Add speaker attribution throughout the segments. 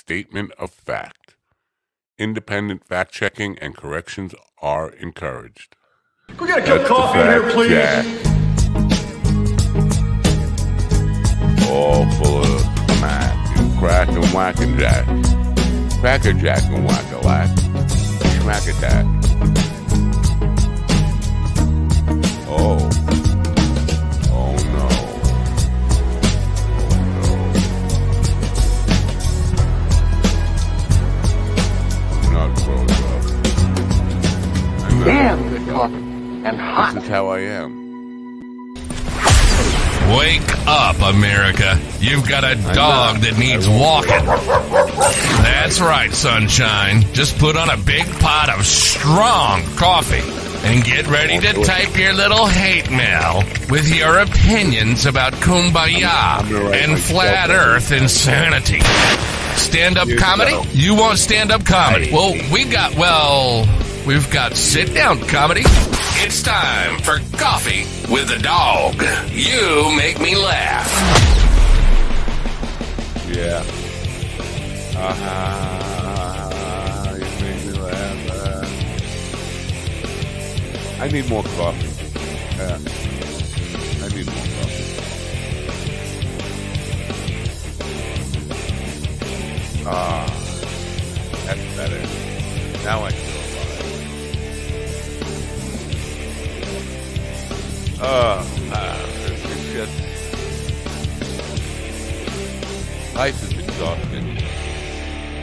Speaker 1: statement of fact. Independent fact-checking and corrections are encouraged.
Speaker 2: Can we get a cup of coffee in here, please?
Speaker 1: Jack. All full of smack and crack and whack and jack. Cracker jack and whack a whack. Smack attack. Oh. Oh no. Oh no. Not close up.
Speaker 2: Damn good coffee. And hot.
Speaker 1: This is how I am.
Speaker 3: Wake up, America. You've got a dog that needs walking. That's right, sunshine. Just put on a big pot of strong coffee and get ready to type your little hate mail with your opinions about kumbaya and flat earth insanity. Stand-up comedy? You want stand-up comedy? Well, we've got sit-down comedy. It's time for Coffee with a Dog. You make me laugh.
Speaker 1: Yeah. You make me laugh. I need more coffee. Yeah. I need more coffee. That's better. Now I feel it's just life is exhausting.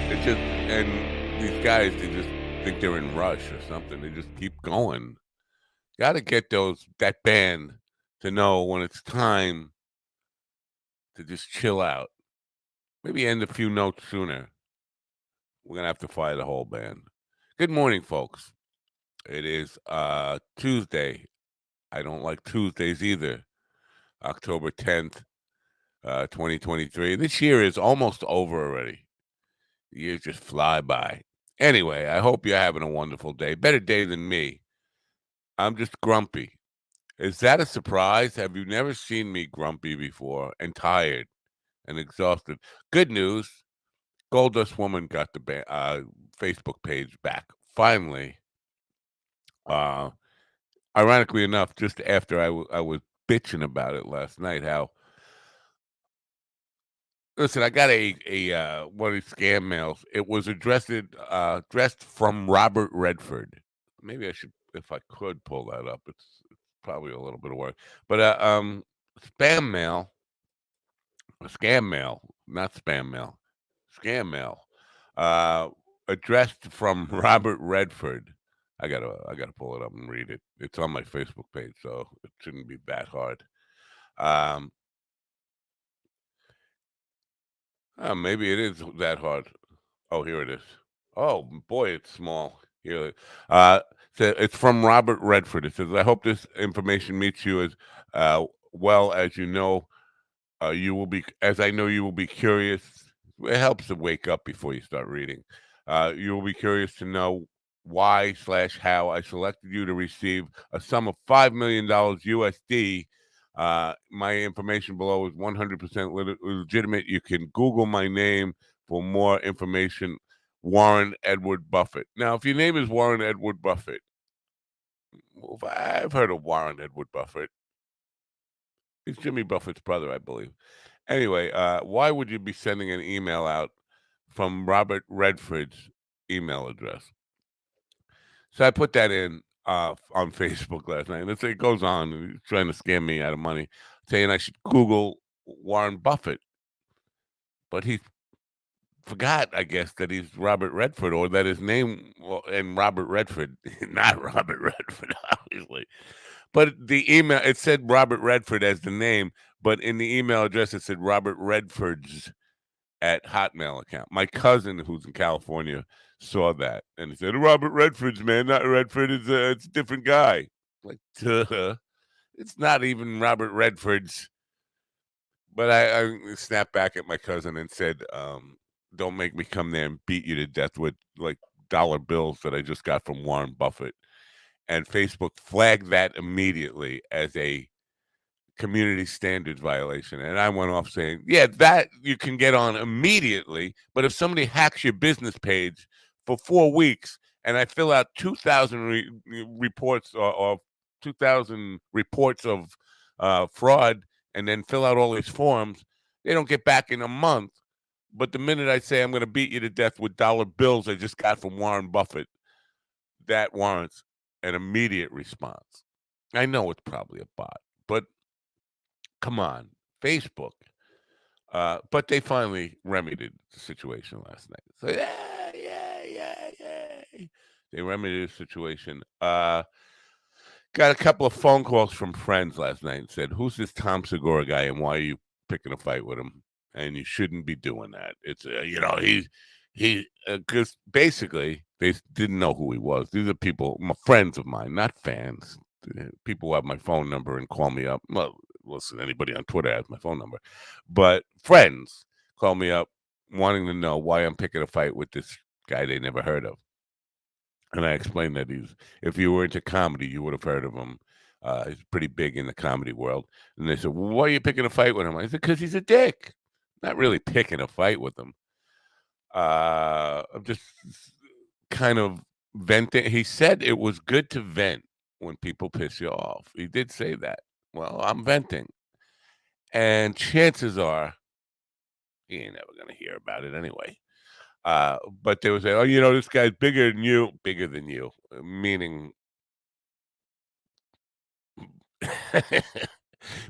Speaker 1: It's just, and these guys, they just think they're in rush or something. They just keep going. Got to get that band to know when it's time to just chill out. Maybe end a few notes sooner. We're gonna have to fire the whole band. Good morning, folks. It is Tuesday. I don't like Tuesdays either. October 10th, 2023. This year is almost over already. The years just fly by. Anyway, I hope you're having a wonderful day. Better day than me. I'm just grumpy. Is that a surprise? Have you never seen me grumpy before and tired and exhausted? Good news. Goldust Woman got the Facebook page back. Finally. Ironically enough, just after I was bitching about it last night, how listen, I got a one of these scam mails. It was addressed from Robert Redford. Maybe I should, if I could, pull that up. It's probably a little bit of work, but scam mail, not spam mail, scam mail, addressed from Robert Redford. I gotta pull it up and read it. It's on my Facebook page, so it shouldn't be that hard. Maybe it is that hard. Oh, here it is. Oh boy, it's small. Here, so it's from Robert Redford. It says, "I hope this information meets you as well as you know. You will be, as I know you will be curious. It helps to wake up before you start reading. You will be curious to know why/how I selected you to receive a sum of $5 million USD. My information below is 100% legitimate. You can Google my name for more information. Warren Edward Buffett." Now, if your name is Warren Edward Buffett, well, I've heard of Warren Edward Buffett. He's Jimmy Buffett's brother, I believe. Anyway, why would you be sending an email out from Robert Redford's email address? So I put that in on Facebook last night, and it goes on. He's trying to scam me out of money, saying I should Google Warren Buffett. But he forgot, I guess, that he's Robert Redford, or that his name, and Robert Redford, not Robert Redford, obviously. But the email, it said Robert Redford as the name, but in the email address, it said Robert Redford's at Hotmail account. My cousin, who's in California, saw that, and he said, "Robert Redford's, man, not Redford. It's a different guy." Like, duh. It's not even Robert Redford's. But I snapped back at my cousin and said, "Don't make me come there and beat you to death with like dollar bills that I just got from Warren Buffett." And Facebook flagged that immediately as a community standards violation. And I went off saying, yeah, that you can get on immediately. But if somebody hacks your business page for 4 weeks and I fill out 2,000 reports or 2,000 reports of fraud and then fill out all these forms, they don't get back in a month. But the minute I say I'm going to beat you to death with dollar bills I just got from Warren Buffett, that warrants an immediate response. I know it's probably a bot, but come on, Facebook. But they finally remedied the situation last night. So yeah. They remedied the situation. Got a couple of phone calls from friends last night and said, "Who's this Tom Segura guy, and why are you picking a fight with him? And you shouldn't be doing that. It's he because basically they didn't know who he was. These are people, my friends of mine, not fans. People who have my phone number and call me up. Well, listen, anybody on Twitter has my phone number, but friends call me up wanting to know why I'm picking a fight with this guy they never heard of. And I explained that if you were into comedy, you would have heard of him. He's pretty big in the comedy world. And they said, well, why are you picking a fight with him? I said, because he's a dick. Not really picking a fight with him. I'm just kind of venting. He said it was good to vent when people piss you off. He did say that. Well, I'm venting. And chances are he ain't never going to hear about it anyway. But they would say, oh, this guy's bigger than you, meaning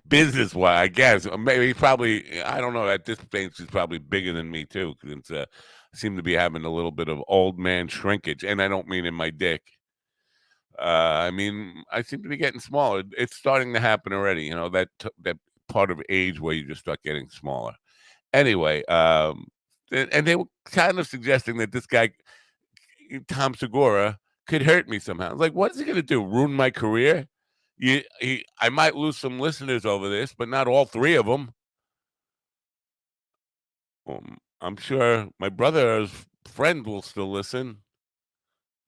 Speaker 1: business wise, I guess. Maybe probably, I don't know, at this stage he's probably bigger than me too, because I seem to be having a little bit of old man shrinkage, and I don't mean in my dick. I mean, I seem to be getting smaller. It's starting to happen already, that part of age where you just start getting smaller. Anyway, and they were kind of suggesting that this guy, Tom Segura, could hurt me somehow. I was like, what is he going to do? Ruin my career? I might lose some listeners over this, but not all three of them. I'm sure my brother's friend will still listen.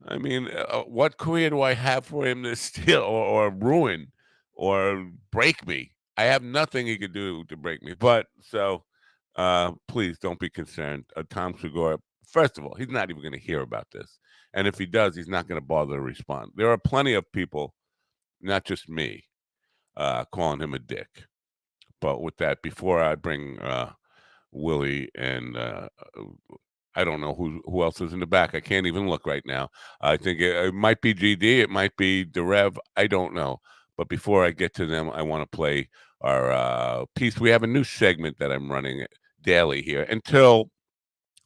Speaker 1: I mean, what career do I have for him to steal or ruin or break me? I have nothing he could do to break me. But so please don't be concerned. Tom Segura, first of all, he's not even going to hear about this. And if he does, he's not going to bother to respond. There are plenty of people, not just me, calling him a dick. But with that, before I bring Willie and I don't know who else is in the back. I can't even look right now. I think it might be GD. It might be Derev. I don't know. But before I get to them, I want to play our piece. We have a new segment that I'm running daily here until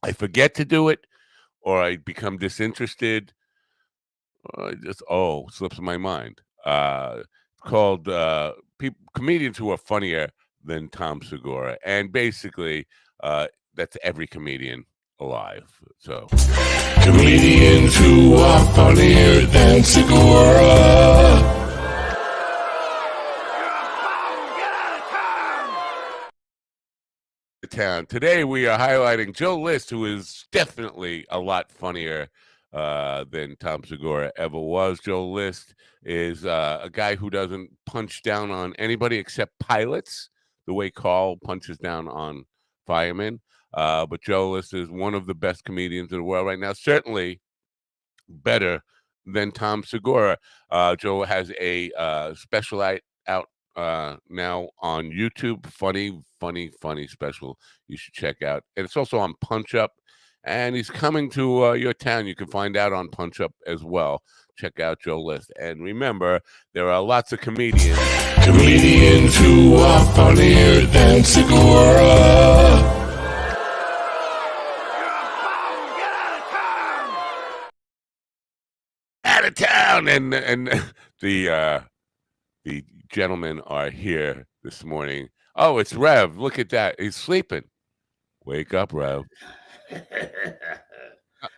Speaker 1: I forget to do it or I become disinterested. Slips my mind. Called comedians who are funnier than Tom Segura. And basically, that's every comedian alive. So comedians who are funnier than Segura. Town. Today we are highlighting Joe List, who is definitely a lot funnier than Tom Segura ever was. Joe List is a guy who doesn't punch down on anybody except pilots, the way Carl punches down on firemen. But Joe List is one of the best comedians in the world right now, certainly better than Tom Segura. Joe has a special out now on YouTube. Funny special you should check out. And it's also on Punch Up. And he's coming to your town. You can find out on Punch Up as well. Check out Joe List. And remember, there are lots of comedians. Comedians who are funnier than Segura. Out of town. And the gentlemen are here this morning. Oh, it's Rev. Look at that. He's sleeping. Wake up, Rev.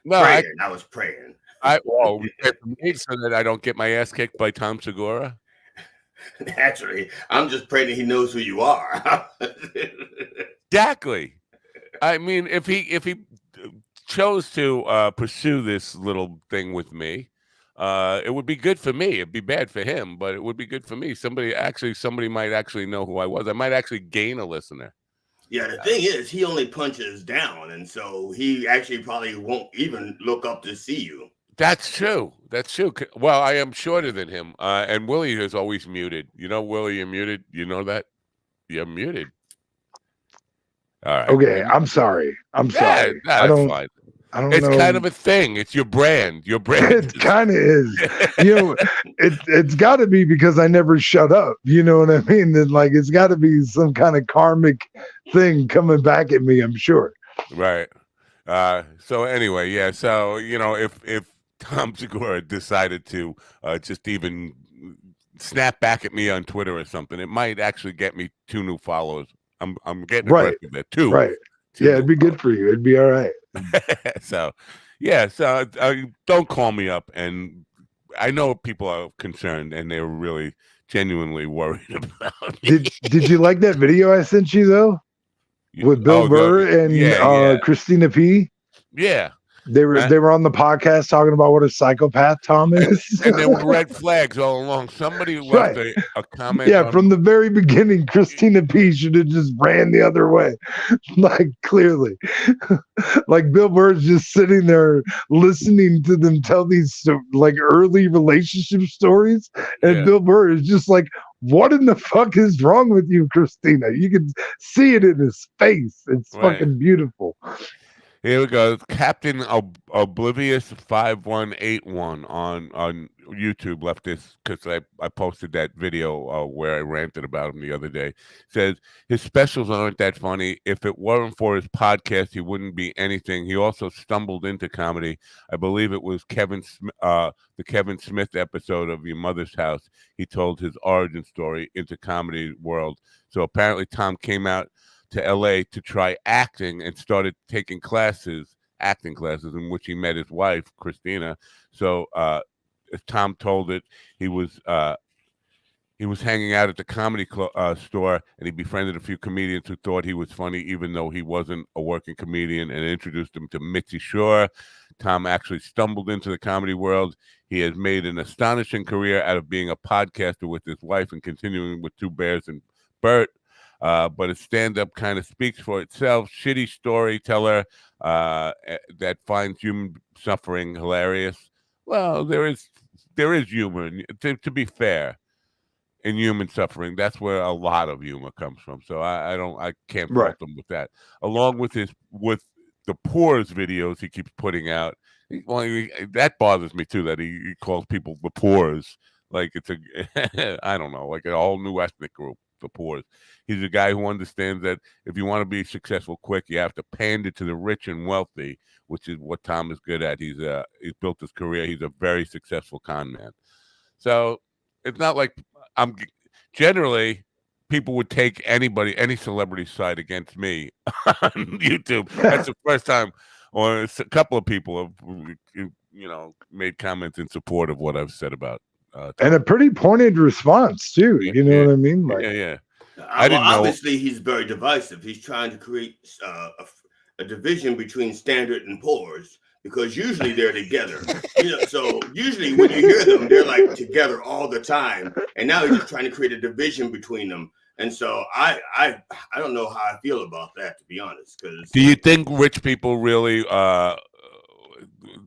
Speaker 1: No,
Speaker 4: I was praying.
Speaker 1: You pray for me so that I don't get my ass kicked by Tom Segura.
Speaker 4: Naturally, I'm just praying that he knows who you are.
Speaker 1: Exactly. I mean, if he chose to pursue this little thing with me, it would be good for me. It'd be bad for him, but it would be good for me. Somebody might actually know who I was. I might actually gain a listener.
Speaker 4: Yeah, the thing is, he only punches down, and so he actually probably won't even look up to see you.
Speaker 1: That's true. That's true. Well, I am shorter than him, and Willie is always muted. You know, Willie, you're muted. You know that? You're muted. All right.
Speaker 5: Okay, I'm sorry. I'm sorry.
Speaker 1: That's fine.
Speaker 5: I don't
Speaker 1: It's
Speaker 5: know.
Speaker 1: kind of a thing. It's your brand. Your brand.
Speaker 5: It kind of is. It's got to be because I never shut up. You know what I mean? And like, it's got to be some kind of karmic thing coming back at me. I'm sure.
Speaker 1: Right. So anyway, yeah. So if Tom Segura decided to just even snap back at me on Twitter or something, it might actually get me 2 new followers. I'm getting aggressive there. 2.
Speaker 5: Right. Yeah, it'd be good for you. It'd be all right.
Speaker 1: So, yeah. So don't call me up, and I know people are concerned, and they're really genuinely worried about me.
Speaker 5: Did you like that video I sent you though, with Bill Burr and Christina P?
Speaker 1: Yeah.
Speaker 5: They were on the podcast talking about what a psychopath Tom is.
Speaker 1: And there were red flags all along. Somebody left a comment.
Speaker 5: Yeah, from the very beginning, Christina P should have just ran the other way. Like, clearly. Like, Bill Burr's just sitting there listening to them tell these like early relationship stories. And Bill Burr is just like, what in the fuck is wrong with you, Christina? You can see it in his face. It's fucking beautiful.
Speaker 1: Here we go. Captain Oblivious 5181 on YouTube left this because I posted that video where I ranted about him the other day. Says his specials aren't that funny. If it weren't for his podcast, he wouldn't be anything. He also stumbled into comedy. I believe it was the Kevin Smith episode of Your Mother's House. He told his origin story into comedy world. So apparently Tom came out to LA to try acting and started taking acting classes in which he met his wife, Christina. So as Tom told it, he was hanging out at the comedy store, and he befriended a few comedians who thought he was funny, even though he wasn't a working comedian, and introduced him to Mitzi Shore. Tom actually stumbled into the comedy world. He has made an astonishing career out of being a podcaster with his wife and continuing with Two Bears and Bert. But his stand-up kind of speaks for itself. Shitty storyteller that finds human suffering hilarious. Well, there is humor. To be fair, in human suffering, that's where a lot of humor comes from. So I can't fault him with that. Along with the Poors videos he keeps putting out. That bothers me too. That he calls people the Poors, like it's I don't know, like a whole new ethnic group. The Poors. He's a guy who understands that if you want to be successful quick, you have to pander to the rich and wealthy, which is what Tom is good at. He's built his career. He's a very successful con man. So it's not like generally people would take any celebrity side against me on YouTube. That's the first time, or a couple of people have made comments in support of what I've said about.
Speaker 5: And a pretty pointed response too. You know what I mean? Like,
Speaker 1: yeah.
Speaker 4: I didn't know. Obviously, he's very divisive. He's trying to create a division between standard and poors because usually they're together. So usually when you hear them, they're like together all the time. And now he's just trying to create a division between them. And so I don't know how I feel about that, to be honest. Because
Speaker 1: do you think rich people really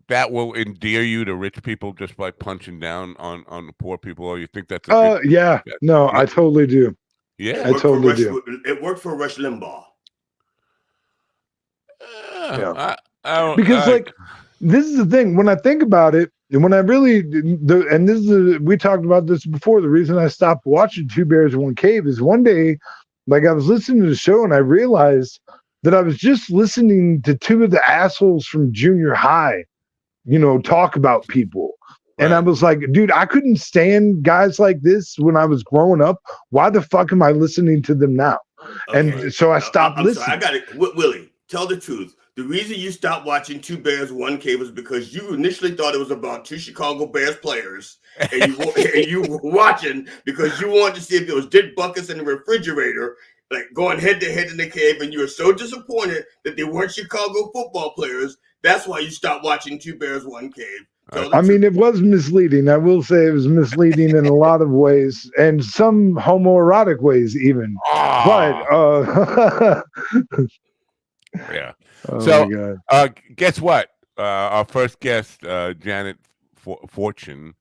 Speaker 1: that will endear you to rich people just by punching down on the poor people, or you think that's
Speaker 5: I totally do.
Speaker 1: Yeah,
Speaker 5: I totally do.
Speaker 4: It worked for Rush Limbaugh.
Speaker 5: Because this is the thing, when I think about it, and when I really we talked about this before, the reason I stopped watching Two Bears One Cave is one day, like, I was listening to the show and I realized that I was just listening to two of the assholes from junior high, talk about people. And I was like, dude, I couldn't stand guys like this when I was growing up. Why the fuck am I listening to them now? Okay. And so I stopped listening.
Speaker 4: Sorry, I got it. Willie, tell the truth. The reason you stopped watching Two Bears, One Cave was because you initially thought it was about two Chicago Bears players. And you were watching because you wanted to see if it was Dick Buckets in the refrigerator, like going head to head in the cave. And you were so disappointed that they weren't Chicago football players. That's why you stopped watching Two Bears, One Cave. Tell the
Speaker 5: I mean,
Speaker 4: truth.
Speaker 5: it was misleading. I will say it was misleading in a lot of ways, and some homoerotic ways, even. But
Speaker 1: Yeah.
Speaker 5: oh my
Speaker 1: So,
Speaker 5: god!
Speaker 1: guess what? Our first guest, Janet Fortune,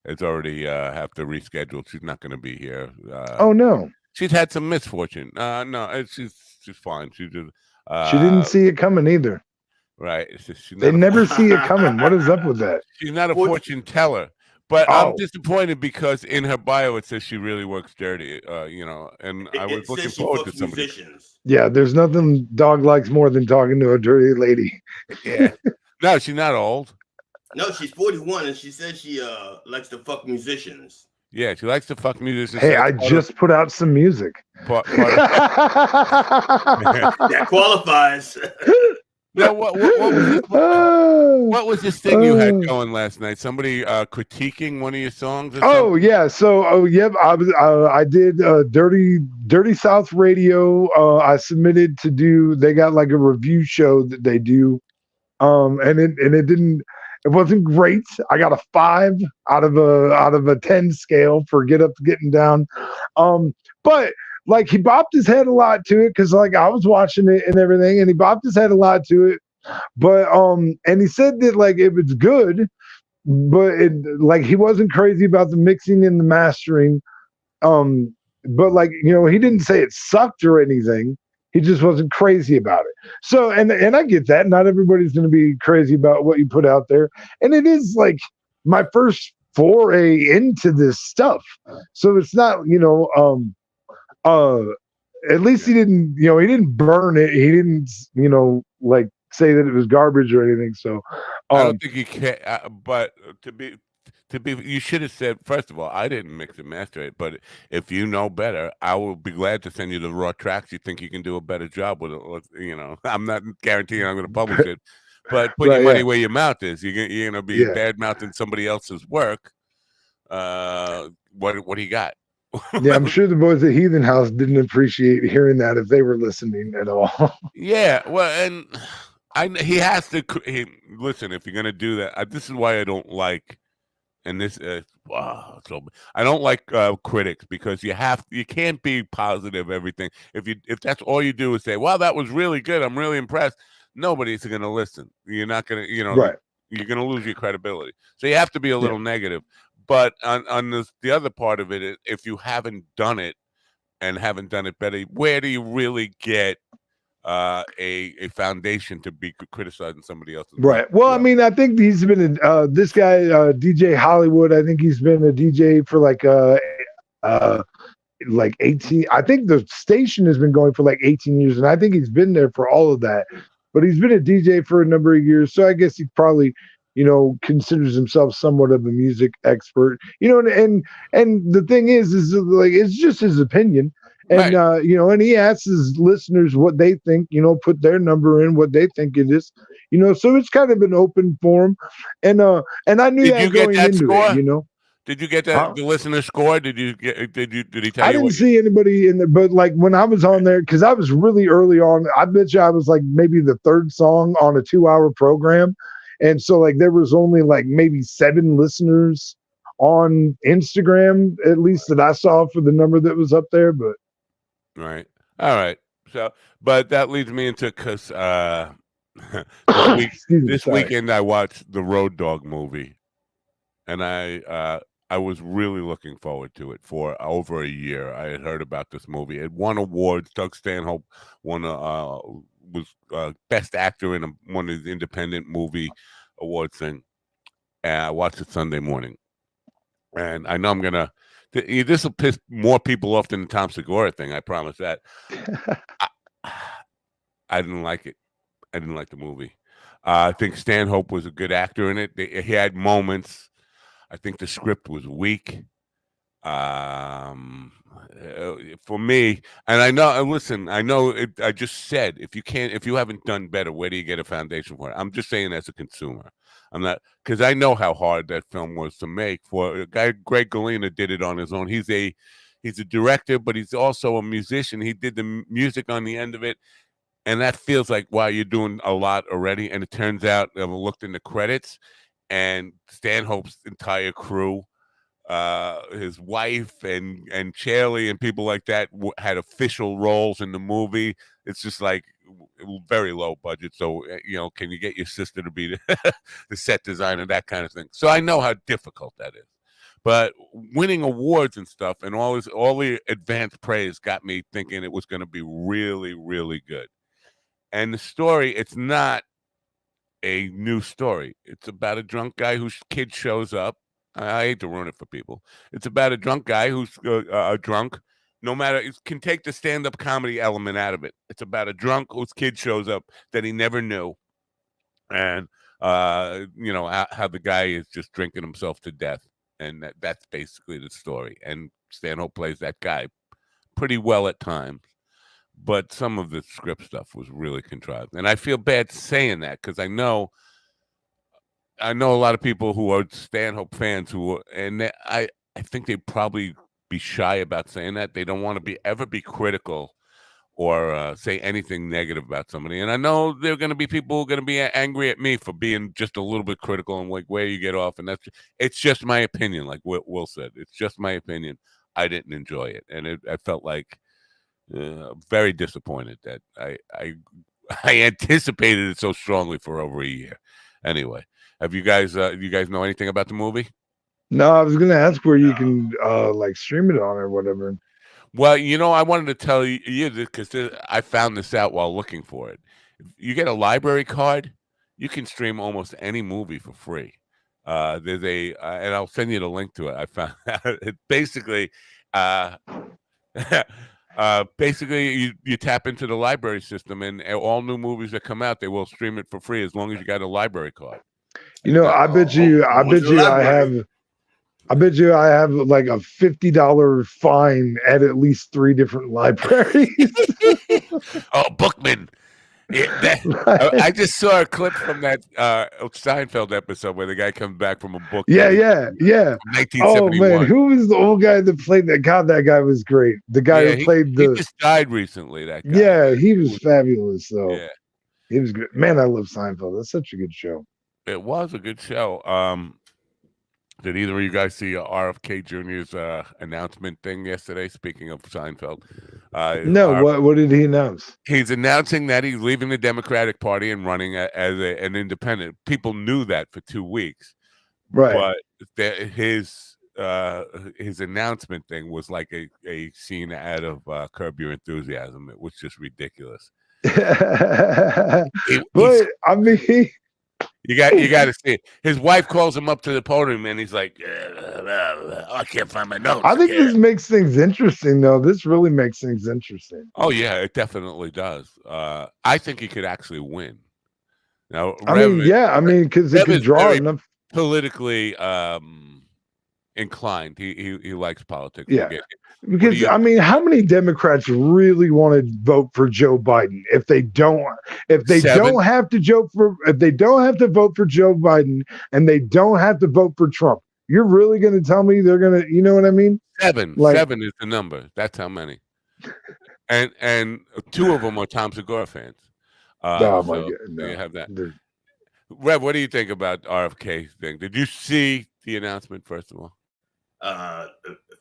Speaker 1: has already have to reschedule. She's not going to be here.
Speaker 5: Oh no,
Speaker 1: She's had some misfortune. No, she's fine. She just
Speaker 5: she didn't see it coming either.
Speaker 1: right. It's just, she's
Speaker 5: They
Speaker 1: not a
Speaker 5: never see it coming. What is up with that?
Speaker 1: she's not a
Speaker 4: Fortune-
Speaker 1: fortune teller. But I'm
Speaker 5: Oh,
Speaker 1: disappointed because in her bio it says she really works dirty. And I was
Speaker 4: It
Speaker 1: looking
Speaker 4: says she
Speaker 1: forward to
Speaker 4: fucks
Speaker 1: somebody.
Speaker 4: musicians.
Speaker 5: yeah. There's nothing dog likes more than talking to a dirty lady.
Speaker 1: Yeah. No, she's not old.
Speaker 4: No, she's 41 and she says she likes to fuck musicians.
Speaker 1: Yeah, she likes to fuck musicians.
Speaker 5: Hey,
Speaker 1: That's
Speaker 5: I just put out some music.
Speaker 1: part of
Speaker 4: That qualifies.
Speaker 1: No, what was this? What was this thing you had going last night? Somebody critiquing one of your songs or something?
Speaker 5: Oh yeah, so yep, I did Dirty South Radio. I submitted to do. They got like a review show that they do, and it wasn't great. I got a 5 out of a 10 scale for Get Up Getting Down, but like he bopped his head a lot to it because like I was watching it and everything, and he bopped his head a lot to it. But and he said that like it was good, but it like he wasn't crazy about the mixing and the mastering. But like he didn't say it sucked or anything. He just wasn't crazy about it. So and I get that. Not everybody's going to be crazy about what you put out there, and it is like my first foray into this stuff. So it's not at least he didn't burn it. He didn't like say that it was garbage or anything. So
Speaker 1: I don't think you can. But to be, you should have said first of all, I didn't mix and master it. But if you know better, I will be glad to send you the raw tracks. You think you can do a better job with it? I'm not guaranteeing I'm going to publish it, but put your money where your mouth is. You're going to be bad mouthing somebody else's work. What do you got?
Speaker 5: Yeah, I'm sure the boys at Heathen House didn't appreciate hearing that if they were listening at all.
Speaker 1: Yeah, well, and he has to listen if you're gonna do that. This is why I don't like, and this wow, so I don't like critics because you can't be positive everything. If that's all you do is say, "Wow, that was really good. I'm really impressed." Nobody's gonna listen. You're not gonna,
Speaker 5: right.
Speaker 1: You're gonna lose your credibility. So you have to be a little negative. But on the other part of it, if you haven't done it and haven't done it better, where do you really get a foundation to be criticizing somebody else's
Speaker 5: right
Speaker 1: work?
Speaker 5: well I mean I think he's been this guy DJ Hollywood. I think he's been a DJ for like 18. I think the station has been going for like 18 years, and I think he's been there for all of that, but he's been a DJ for a number of years, so I guess he probably considers himself somewhat of a music expert, and the thing is like it's just his opinion. And
Speaker 1: Right.
Speaker 5: and he asks his listeners what they think, put their number in what they think it is, so it's kind of an open forum. And I knew
Speaker 1: Did
Speaker 5: that
Speaker 1: you get
Speaker 5: going
Speaker 1: that
Speaker 5: into
Speaker 1: score?
Speaker 5: it.
Speaker 1: Did you get
Speaker 5: Huh?
Speaker 1: the listener score? Did he tell
Speaker 5: I
Speaker 1: you
Speaker 5: didn't
Speaker 1: what
Speaker 5: see anybody in there, but like when I was on there, because I was really early on, I bet you I was like maybe the 3rd song on a 2-hour program. And so like there was only like maybe 7 listeners on Instagram, at least that I saw for the number that was up there. But
Speaker 1: Right. All right. So, but that leads me into because this
Speaker 5: sorry.
Speaker 1: weekend I watched the Road Dogg movie, and I was really looking forward to it for over a year. I had heard about this movie. It won awards. Doug Stanhope won was best actor in one of the independent movie awards thing. And I watched it Sunday morning, and I know I'm gonna. This will piss more people off than the Tom Segura thing. I promise that. I didn't like it. I didn't like the movie. I think Stanhope was a good actor in it. He had moments. I think the script was weak. For me, and I know. Listen, I know. I just said if you haven't done better, where do you get a foundation for it? I'm just saying as a consumer. I'm not because I know how hard that film was to make. For a guy, Greg Galena did it on his own. He's a director, but he's also a musician. He did the music on the end of it. And that feels like, wow, you're doing a lot already. And it turns out, I looked in the credits, and Stanhope's entire crew, his wife and Charlie and people like that had official roles in the movie. It's just like very low budget. So can you get your sister to be the set designer, that kind of thing. So I know how difficult that is. But winning awards and stuff and all the advanced praise got me thinking it was going to be really, really good. And the story, it's not a new story. It's about a drunk guy whose kid shows up. I hate to ruin it for people. It's about a drunk guy who's drunk. No matter, it can take the stand-up comedy element out of it. It's about a drunk whose kid shows up that he never knew, and how the guy is just drinking himself to death, and that's basically the story. And Stanhope plays that guy pretty well at times, but some of the script stuff was really contrived, and I feel bad saying that because I know a lot of people who are Stanhope fans I think they'd probably be shy about saying that. They don't want to ever be critical or say anything negative about somebody. And I know there are going to be people who are going to be angry at me for being just a little bit critical and like where you get off. And it's just my opinion. Like Will said, it's just my opinion. I didn't enjoy it. And I felt like very disappointed that I anticipated it so strongly for over a year. Anyway, have you guys know anything about the movie?
Speaker 5: No, I was gonna ask where you can like stream it on or whatever.
Speaker 1: Well, I wanted to tell you this because I found this out while looking for it. If you get a library card, you can stream almost any movie for free. There's and I'll send you the link to it. I found it basically. Basically, you tap into the library system, and all new movies that come out, they will stream it for free as long as you got a library card.
Speaker 5: I bet you I have like a $50 fine at least 3 different libraries.
Speaker 1: Oh, Bookman. I just saw a clip from that Seinfeld episode where the guy comes back from a book.
Speaker 5: Yeah.
Speaker 1: 1971.
Speaker 5: Oh man, who was the old guy that played that? God, that guy was great. The guy who played
Speaker 1: he just died recently. That guy.
Speaker 5: Yeah, he was fabulous. So
Speaker 1: yeah,
Speaker 5: he was good. Man, I love Seinfeld. That's such a good show.
Speaker 1: It was a good show. Did either of you guys see RFK Jr.'s announcement thing yesterday? Speaking of Seinfeld,
Speaker 5: no. What did he announce?
Speaker 1: He's announcing that he's leaving the Democratic Party and running as an independent. People knew that for 2 weeks,
Speaker 5: right?
Speaker 1: But his announcement thing was like a scene out of Curb Your Enthusiasm. It was just ridiculous.
Speaker 5: But I mean.
Speaker 1: You got to see it. His wife calls him up to the podium, and he's like, "I can't find my notes."
Speaker 5: I think this makes things interesting, though. This really makes things interesting.
Speaker 1: Oh yeah, it definitely does. I think he could actually win. Now,
Speaker 5: because he could draw enough.
Speaker 1: Politically inclined. He likes politics.
Speaker 5: Yeah. Because how many Democrats really want to vote for Joe Biden if they don't have to vote for Joe Biden and they don't have to vote for Trump? You're really going to tell me they're going to, you know what I mean?
Speaker 1: 7 is the number. That's how many. and 2 of them are Tom Segura fans.
Speaker 5: Oh my God! No.
Speaker 1: You have that. Rev, what do you think about RFK thing? Did you see the announcement first of all?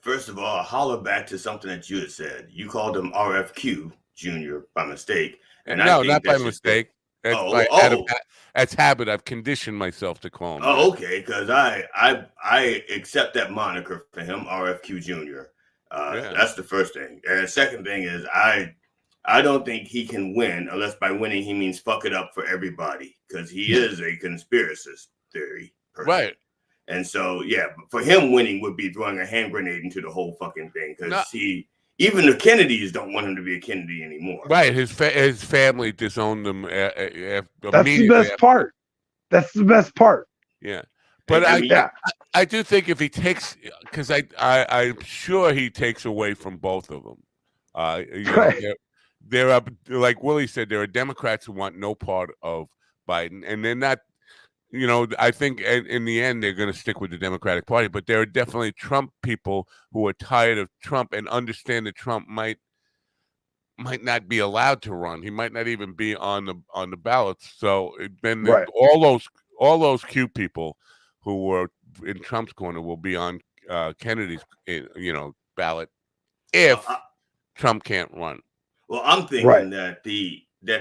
Speaker 4: First of all, holler back to something that you had said. You called him RFQ Jr. by mistake. And
Speaker 1: no, not by mistake. That's habit. I've conditioned myself to call him.
Speaker 4: Oh, okay. Because I accept that moniker for him, RFQ Jr. That's the first thing. And the second thing is I don't think he can win unless by winning he means fuck it up for everybody, because he is a conspiracist theory person. Right. And so, for him winning would be throwing a hand grenade into the whole fucking thing, because even the Kennedys don't want him to be a Kennedy anymore.
Speaker 1: Right. His family disowned him.
Speaker 5: That's the best part. That's the best part.
Speaker 1: Yeah. But I do think if he takes, because I'm sure he takes away from both of them. There are, like Willie said, there are Democrats who want no part of Biden, and they're not. I think in the end, they're going to stick with the Democratic Party, but there are definitely Trump people who are tired of Trump and understand that Trump might not be allowed to run. He might not even be on the ballots. So then all those cute people who were in Trump's corner will be on Kennedy's, ballot if Trump can't run.
Speaker 4: Well, I'm thinking
Speaker 5: Right.
Speaker 4: that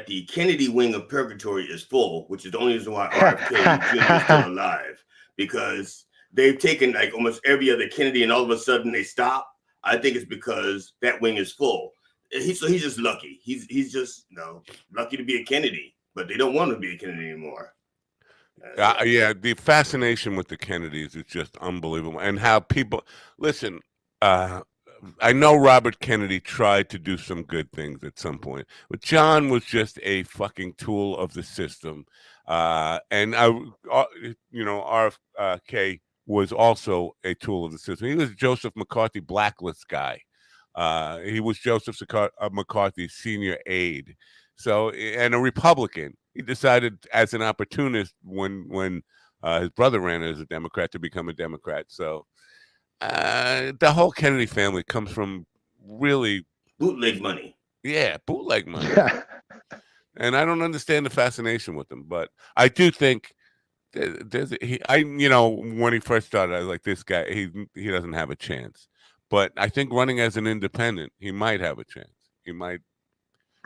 Speaker 4: the Kennedy wing of purgatory is full, which is the only reason why RFK Jr. is still alive, because they've taken like almost every other Kennedy and all of a sudden they stop. I think it's because that wing is full. He's just lucky. He's just lucky to be a Kennedy, but they don't want to be a Kennedy anymore.
Speaker 1: Yeah, the fascination with the Kennedys is just unbelievable, and how people listen. I know Robert Kennedy tried to do some good things at some point, but John was just a fucking tool of the system, and RFK was also a tool of the system. He was Joseph McCarthy blacklist guy. He was Joseph McCarthy's senior aide. So, and a Republican. He decided as an opportunist when his brother ran as a Democrat to become a Democrat. So the whole Kennedy family comes from really
Speaker 4: bootleg money.
Speaker 1: Yeah, bootleg money. And I don't understand the fascination with them, but I do think when he first started, I was like, this guy, he doesn't have a chance. But I think running as an independent, he might have a chance. He might,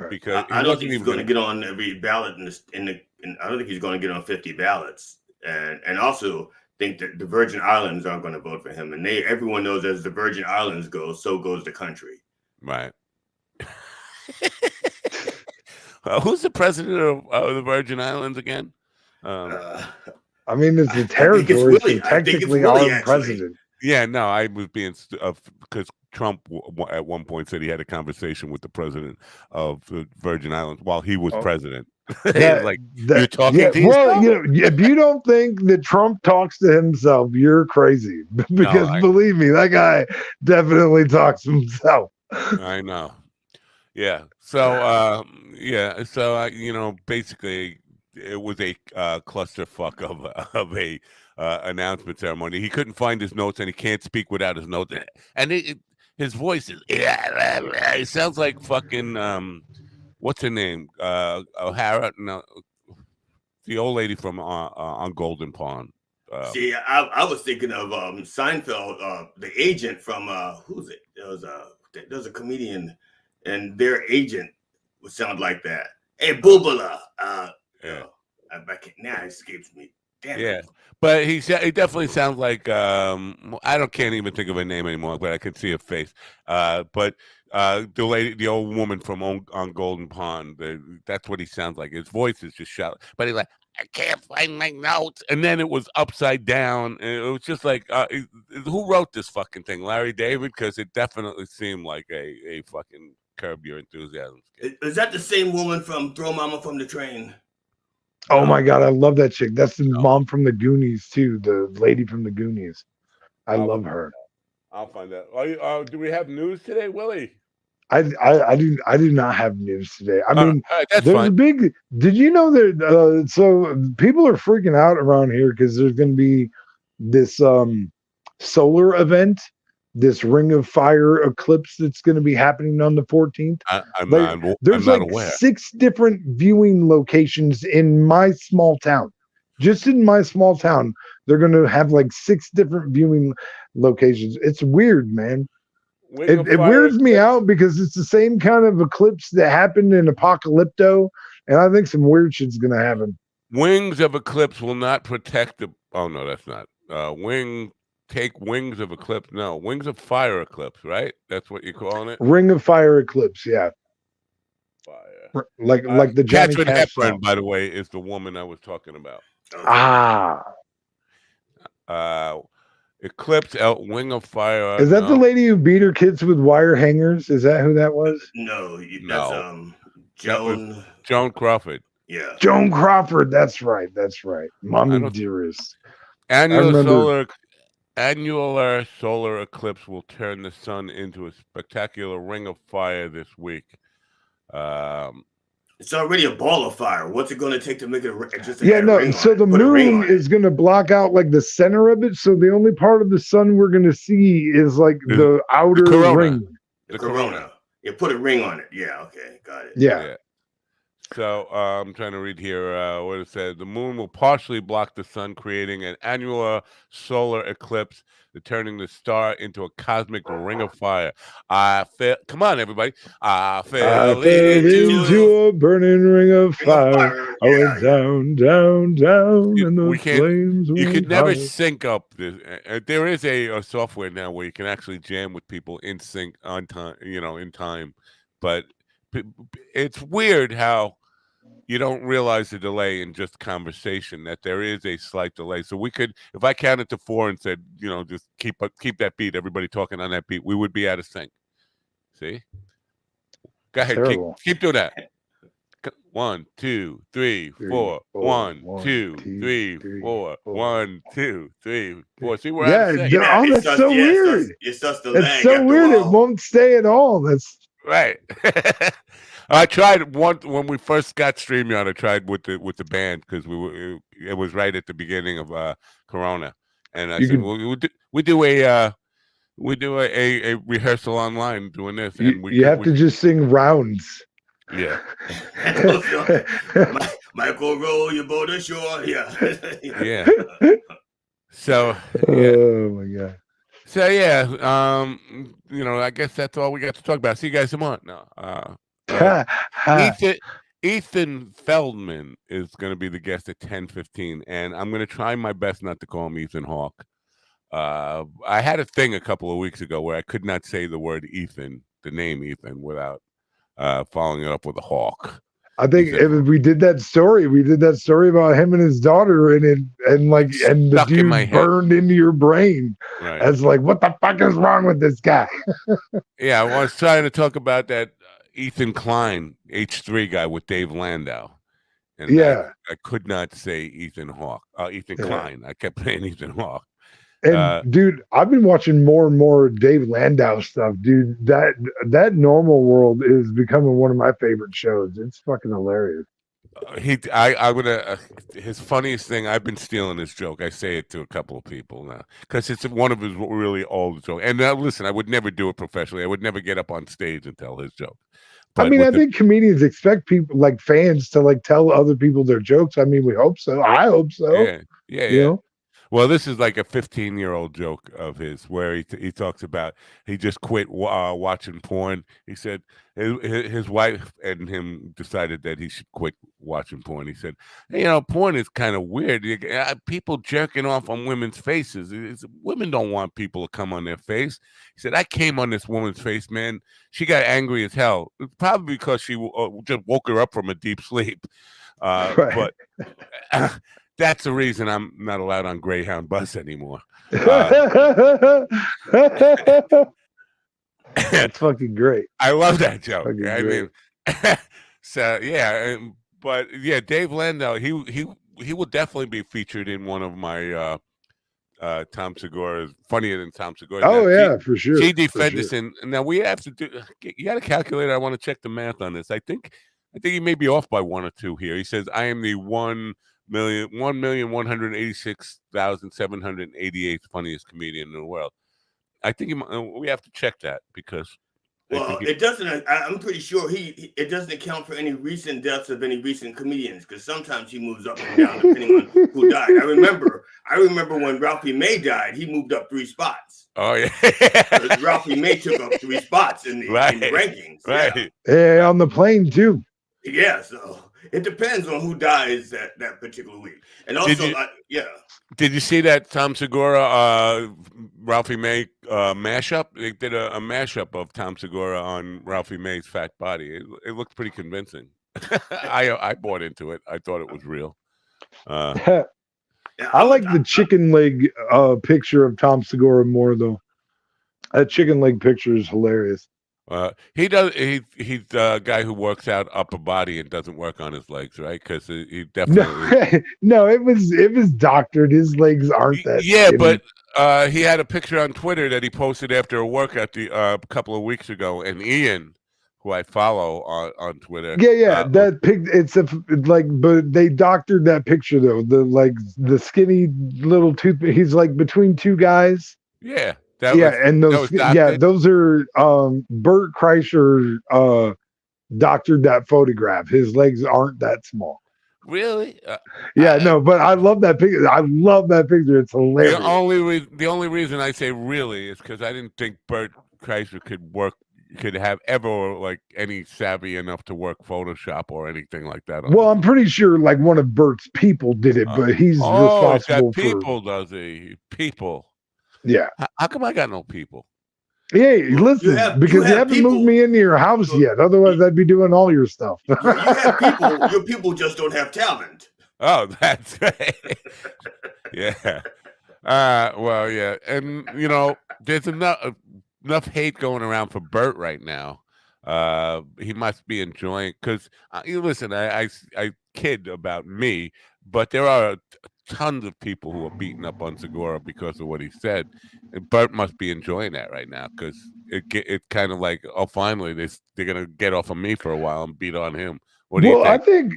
Speaker 1: because
Speaker 4: I don't think he's going to get on every ballot I don't think he's going to get on 50 ballots, and also think that the Virgin Islands aren't going to vote for him, and everyone knows as the Virgin Islands go, so goes the country.
Speaker 1: Right. Who's the president of the Virgin Islands again?
Speaker 5: I mean, it's the territory, so technically our president.
Speaker 1: Yeah, no, I was being because Trump at one point said he had a conversation with the president of the Virgin Islands while he was president. You're talking to yourself?
Speaker 5: If you don't think that Trump talks to himself, you're crazy. Because believe me, that guy definitely talks to himself.
Speaker 1: I know. Yeah. So, basically, it was a clusterfuck of a announcement ceremony. He couldn't find his notes, and he can't speak without his notes. And his voice is it sounds like fucking what's her name? O'Hara? No, the old lady from on Golden Pond.
Speaker 4: See, I was thinking of Seinfeld, the agent from who's it? There was a comedian, and their agent would sound like that. Hey, Boobala. Now it escapes me. Damn.
Speaker 1: Yeah, but he definitely sounds like can't even think of a name anymore, but I can see a face. But the old woman from on Golden Pond, that's what he sounds like. His voice is just shouting, but he's like, I can't find my notes, and then it was upside down, and it was just like, who wrote this fucking thing, Larry David? Because it definitely seemed like a fucking Curb Your Enthusiasm skit.
Speaker 4: Is that the same woman from Throw Mama from the Train?
Speaker 5: Oh my God, I love that chick. That's the mom from the Goonies too. The lady from the Goonies. I love her.
Speaker 1: I'll find out. Do we have news today, Willie?
Speaker 5: I do not have news today. I mean,
Speaker 1: that's
Speaker 5: there's
Speaker 1: fine.
Speaker 5: a big. Did you know that? So people are freaking out around here because there's going to be this solar event, this Ring of Fire eclipse that's going to be happening on the 14th. There's like aware. 6 different viewing locations in my small town. Just in my small town, they're going to have like 6 different viewing locations. It's weird, man. It weirds me out because it's the same kind of eclipse that happened in Apocalypto, and I think some weird shit's going to happen.
Speaker 1: Wings of eclipse will not protect the. Oh no, that's not. Take wings of eclipse. No, wings of fire eclipse, right? That's what you're calling it.
Speaker 5: Ring of Fire eclipse, yeah.
Speaker 1: Fire.
Speaker 5: Like the Johnny
Speaker 1: Catherine
Speaker 5: Cash
Speaker 1: Hepburn,
Speaker 5: song.
Speaker 1: by the way, is the woman I was talking about. Eclipse out wing of fire.
Speaker 5: Is that the lady who beat her kids with wire hangers? Is that who that was?
Speaker 4: No, that's
Speaker 1: Joan Crawford.
Speaker 4: Yeah,
Speaker 5: Joan Crawford. That's right. Mommy dearest.
Speaker 1: Annular solar eclipse will turn the sun into a spectacular ring of fire this week.
Speaker 4: It's already a ball of fire. What's it going to take to make it just
Speaker 5: so the moon is going to block out like the center of it. So the only part of the sun we're going to see is like the outer ring.
Speaker 4: The corona. Yeah, put a ring on it. Yeah, okay, got it.
Speaker 5: Yeah.
Speaker 1: So I'm trying to read here what it said. The moon will partially block the sun, creating an annular solar eclipse, turning the star into a cosmic ring of fire. Come on, everybody. I
Speaker 5: I
Speaker 1: fell
Speaker 5: fell
Speaker 1: into.
Speaker 5: into a burning ring of
Speaker 4: Ring of
Speaker 5: fire.
Speaker 4: Fire.
Speaker 5: I went down, down, down, and
Speaker 1: We
Speaker 5: the
Speaker 1: can't.
Speaker 5: flames
Speaker 1: You could
Speaker 5: went
Speaker 1: never
Speaker 5: high.
Speaker 1: sync up this. There is a software now where you can actually jam with people in sync on time. In time, but it's weird how you don't realize the delay in just conversation, that there is a slight delay. So we could, if I counted to 4 and said, just keep that beat, everybody talking on that beat, we would be out of sync. See? Go ahead,
Speaker 5: Terrible.
Speaker 1: keep doing that. 1, 2, 3, 4. 1, 2, 3, 4. 1, 2, 3, 4. See, we're out of
Speaker 5: Yeah.
Speaker 1: sync.
Speaker 4: Yeah,
Speaker 5: Oh, that's so weird.
Speaker 4: It starts to
Speaker 5: It's
Speaker 4: lag
Speaker 5: so
Speaker 4: after
Speaker 5: weird.
Speaker 4: a
Speaker 5: It
Speaker 4: while.
Speaker 5: won't stay at all. That's
Speaker 1: Right. I tried one when we first got StreamYard. I tried with the band because it was right at the beginning of Corona, and I said, "Well, we do a rehearsal online doing this, and
Speaker 5: you have to just sing rounds.
Speaker 1: yeah."
Speaker 4: Michael, roll your boat ashore. Yeah.
Speaker 1: Yeah. So yeah.
Speaker 5: Oh my god.
Speaker 1: So yeah. I guess that's all we got to talk about. See you guys tomorrow. No. Ethan Feldman is going to be the guest at 10:15, and I'm going to try my best not to call him Ethan Hawke. I had a thing a couple of weeks ago where I could not say the word Ethan, the name Ethan, without following it up with a hawk.
Speaker 5: I think we did that story about him and his daughter, and the dude burned into your brain.
Speaker 1: Right.
Speaker 5: As like, what the fuck is wrong with this guy?
Speaker 1: Yeah, I was trying to talk about that Ethan Klein H3 guy with Dave Landau, and
Speaker 5: yeah,
Speaker 1: I could not say Ethan Hawke. Ethan Klein. I kept saying Ethan Hawke.
Speaker 5: And dude, I've been watching more and more Dave Landau stuff, dude. That Normal World is becoming one of my favorite shows. It's fucking hilarious.
Speaker 1: His funniest thing. I've been stealing his joke. I say it to a couple of people now because it's one of his really old jokes. And now, listen, I would never do it professionally. I would never get up on stage and tell his joke.
Speaker 5: But I think comedians expect people, like fans, to like tell other people their jokes. I mean, we hope so. I hope so.
Speaker 1: Yeah. Well, this is like a 15-year-old joke of his where he talks about he just quit watching porn. He said his wife and him decided that he should quit watching porn. He said, hey, porn is kind of weird. People jerking off on women's faces. Women don't want people to come on their face. He said, I came on this woman's face, man. She got angry as hell. It's probably because she just woke her up from a deep sleep. But... that's the reason I'm not allowed on Greyhound bus anymore.
Speaker 5: That's fucking great.
Speaker 1: I love that joke. I mean, so yeah, but yeah, Dave Landau, he will definitely be featured in one of my Tom Segura's Funnier Than Tom Segura.
Speaker 5: Oh, for sure.
Speaker 1: CD Fenderson. Sure. Now we have to do. You got a calculator. I want to check the math on this. I think he may be off by 1 or 2 here. He says I am the 1,186,788th funniest comedian in the world. I think we have to check that because.
Speaker 4: Well, it doesn't. I'm pretty sure it doesn't account for any recent deaths of any recent comedians because sometimes he moves up and down depending on who died. I remember when Ralphie May died, he moved up 3 spots.
Speaker 1: Oh yeah,
Speaker 4: Ralphie May took up 3 spots in the rankings.
Speaker 1: Right.
Speaker 5: Yeah, on the plane too.
Speaker 4: Yeah, so it depends on who dies that particular week. And also,
Speaker 1: Did you see that Tom Segura, Ralphie May mashup? They did a mashup of Tom Segura on Ralphie May's fat body. It looked pretty convincing. I bought into it. I thought it was real.
Speaker 5: I like the chicken leg picture of Tom Segura more though. That chicken leg picture is hilarious.
Speaker 1: He does. He's the guy who works out upper body and doesn't work on his legs, right? Because he definitely
Speaker 5: no. It was doctored. His legs aren't that.
Speaker 1: Yeah, skinny. But he had a picture on Twitter that he posted after a workout a couple of weeks ago, and Ian, who I follow on Twitter,
Speaker 5: that pic. But they doctored that picture though. The skinny little tooth. He's like between 2 guys.
Speaker 1: Yeah.
Speaker 5: Those are Bert Kreischer doctored that photograph. His legs aren't that small.
Speaker 1: Really?
Speaker 5: Yeah, no, but I love that picture. I love that picture. It's hilarious.
Speaker 1: The only reason I say really is because I didn't think Bert Kreischer could have ever like any savvy enough to work Photoshop or anything like that.
Speaker 5: Well, I'm pretty sure like one of Bert's people did it, but he's
Speaker 1: he's
Speaker 5: responsible
Speaker 1: got people, does he? People.
Speaker 5: Yeah.
Speaker 1: How come I got no people?
Speaker 5: Hey, listen, because you haven't moved me into your house yet. Otherwise, I'd be doing all your stuff.
Speaker 4: You have people. Your people just don't have talent.
Speaker 1: Oh, that's right. Yeah. Well, yeah, and there's enough hate going around for Bert right now. He must be enjoying because listen, I kid about me, but there are tons of people who are beating up on Segura because of what he said. And Bert must be enjoying that right now because it's kind of like, oh, finally they're gonna get off of me for a while and beat on him. What do you think?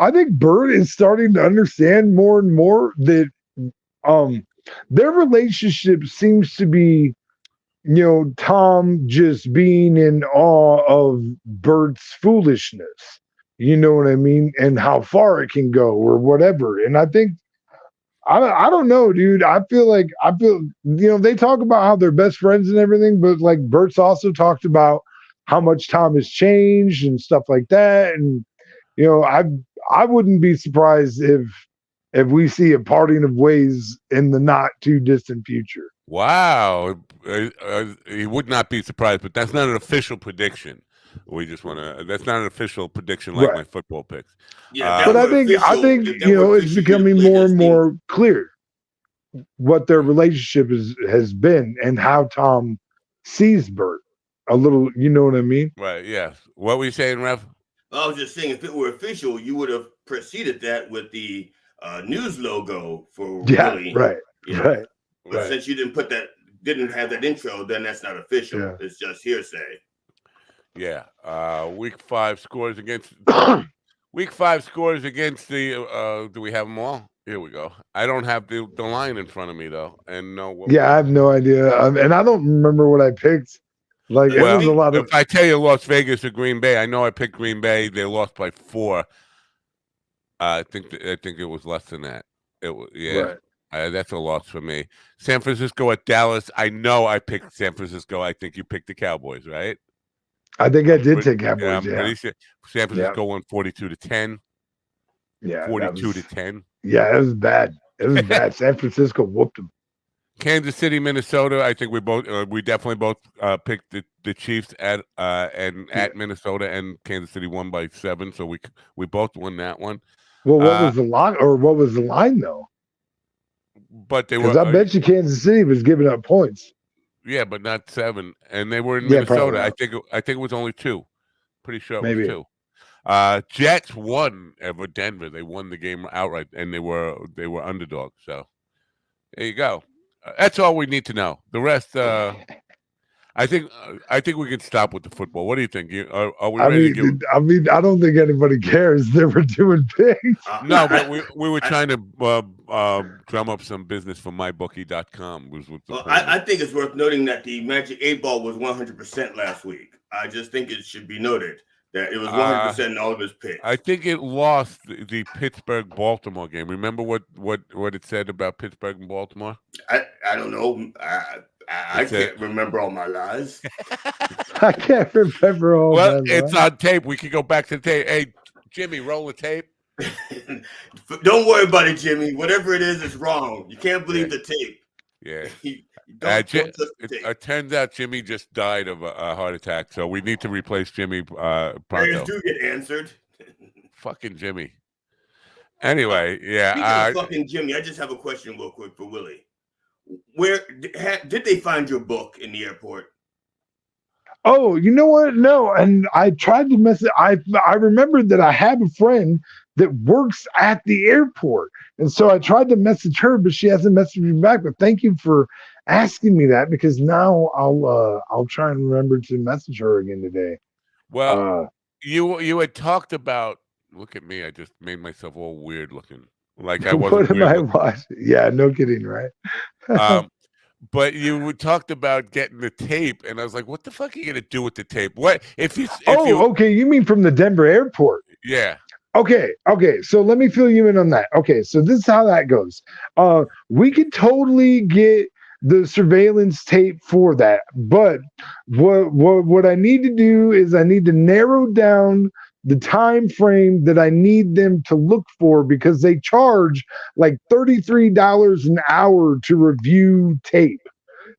Speaker 5: I think Bert is starting to understand more and more that their relationship seems to be, Tom just being in awe of Bert's foolishness. You know what I mean? And how far it can go or whatever. And I think I don't know, dude. I feel they talk about how they're best friends and everything, but like Bert's also talked about how much Tom has changed and stuff like that. And I wouldn't be surprised if we see a parting of ways in the not too distant future.
Speaker 1: Wow, he would not be surprised, but that's not an official prediction. We just want to. That's not an official prediction like my football picks.
Speaker 4: Yeah,
Speaker 5: but I think it's becoming more and more clear what their relationship has been and how Tom sees Bert a little. You know what I mean?
Speaker 1: Right. Yeah. What were you saying, Rev?
Speaker 4: I was just saying, if it were official, you would have preceded that with the news logo for Willie.
Speaker 5: Right.
Speaker 4: Yeah.
Speaker 5: Right.
Speaker 4: But since you didn't have that intro, then that's not official. Yeah. It's just hearsay.
Speaker 1: Yeah. Week 5 scores against Week 5 scores against the do we have them all? Here we go. I don't have the line in front of me though. And
Speaker 5: I have no idea. And I don't remember what I picked. Like it was a lot of
Speaker 1: if I tell you Las Vegas or Green Bay, I know I picked Green Bay. They lost by 4. I think it was less than that. It was that's a loss for me. San Francisco at Dallas. I know I picked San Francisco. I think you picked the Cowboys, right?
Speaker 5: I think I did take Cowboys.
Speaker 1: Yeah, I'm pretty sure. San Francisco won 42-10.
Speaker 5: Yeah,
Speaker 1: 42-10.
Speaker 5: Yeah, it was bad. It was bad. San Francisco whooped them. Kansas
Speaker 1: City, Minnesota. I think we definitely both picked the Chiefs at Minnesota, and Kansas City won by 7. So we both won that one.
Speaker 5: Well, what was the line, or what was the line though?
Speaker 1: But they were.
Speaker 5: Because I bet you Kansas City was giving up points.
Speaker 1: Yeah, but not 7, and they were in Minnesota. I think it was only 2. Pretty sure it was 2. Jets won over Denver. They won the game outright, and they were underdogs. So there you go. That's all we need to know. The rest, I think we can stop with the football. What do you think? Are we ready to give?
Speaker 5: I mean, I don't think anybody cares that we're doing picks.
Speaker 1: No, but we were trying to drum up some business for mybookie.com.
Speaker 4: I think it's worth noting that the Magic 8 Ball was 100% last week. I just think it should be noted that it was 100% in all of his picks.
Speaker 1: I think it lost the Pittsburgh-Baltimore game. Remember what it said about Pittsburgh and Baltimore?
Speaker 4: I don't know. I can't remember all my lies.
Speaker 5: I can't remember all.
Speaker 1: Well, it's on tape. We can go back to the tape. Hey, Jimmy, roll the tape.
Speaker 4: Don't worry about it, Jimmy. Whatever it is, it's wrong. You can't believe the tape.
Speaker 1: Yeah. It turns out Jimmy just died of a heart attack, so we need to replace Jimmy pronto.
Speaker 4: Prayers do get answered.
Speaker 1: Fucking Jimmy. Anyway, yeah.
Speaker 4: Speaking of fucking Jimmy, I just have a question real quick for Willie. Where did they find your book in the airport?
Speaker 5: Oh, you know what? No, and I tried to message. I remembered that I have a friend that works at the airport, and so I tried to message her, but she hasn't messaged me back. But thank you for asking me that, because now I'll try and remember to message her again today.
Speaker 1: Well, you had talked about. Look at me! I just made myself all weird looking, like I wasn't.
Speaker 5: What am I watching? Yeah, no kidding, right?
Speaker 1: But you talked about getting the tape, and I was like, "What the fuck are you gonna do with the tape? What if you?
Speaker 5: Okay. You mean from the Denver airport?
Speaker 1: Yeah.
Speaker 5: Okay. So let me fill you in on that. Okay, so this is how that goes. We could totally get the surveillance tape for that, but what I need to do is I need to narrow down the time frame that I need them to look for because they charge like $33 an hour to review tape.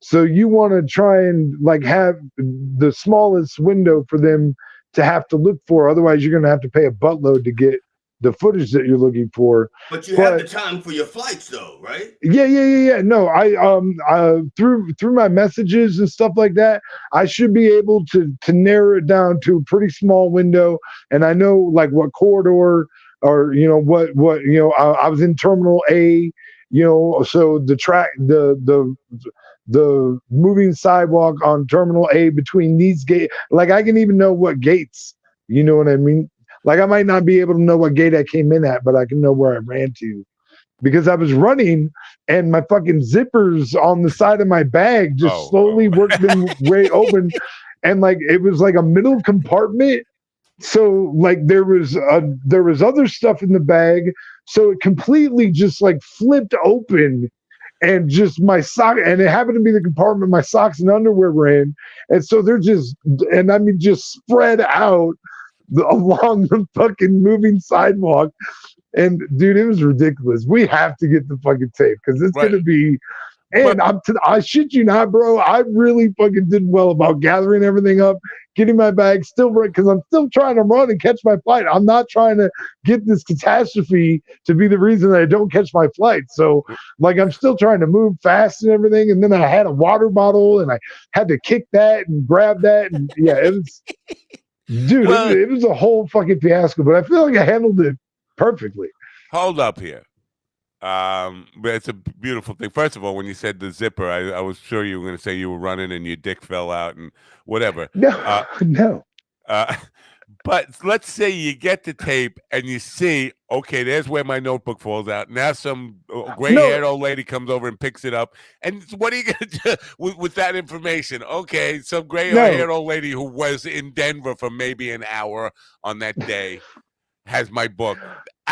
Speaker 5: So you want to try and like have the smallest window for them to have to look for. Otherwise, you're going to have to pay a buttload to get the footage that you're looking for.
Speaker 4: But you have the time for your flights, though, right?
Speaker 5: Yeah. No, through my messages and stuff like that, I should be able to narrow it down to a pretty small window, and I know like what corridor or what I was in Terminal A, so the track the moving sidewalk on Terminal A between these gates, like I can even know what gates. You know what I mean? Like I might not be able to know what gate I came in at, but I can know where I ran to. Because I was running and my fucking zippers on the side of my bag just slowly worked their way open. And like it was like a middle compartment. So like there was other stuff in the bag. So it completely just like flipped open and just my sock, and it happened to be the compartment my socks and underwear were in. And so they're just spread out along the fucking moving sidewalk. And dude, it was ridiculous. We have to get the fucking tape because it's gonna be. And I shit you not, bro. I really fucking did well about gathering everything up, getting my bag still right because I'm still trying to run and catch my flight. I'm not trying to get this catastrophe to be the reason that I don't catch my flight. So, like, I'm still trying to move fast and everything. And then I had a water bottle and I had to kick that and grab that. And yeah, it was, dude, it was a whole fucking fiasco. But I feel like I handled it perfectly.
Speaker 1: Hold up here. But it's a beautiful thing. First of all, when you said the zipper, I was sure you were going to say you were running and your dick fell out and whatever.
Speaker 5: No, no.
Speaker 1: But let's say you get the tape and you see, okay, there's where my notebook falls out. Now some gray-haired old lady comes over and picks it up. And what are you going to do with that information? Okay, some gray-haired old lady who was in Denver for maybe an hour on that day has my book.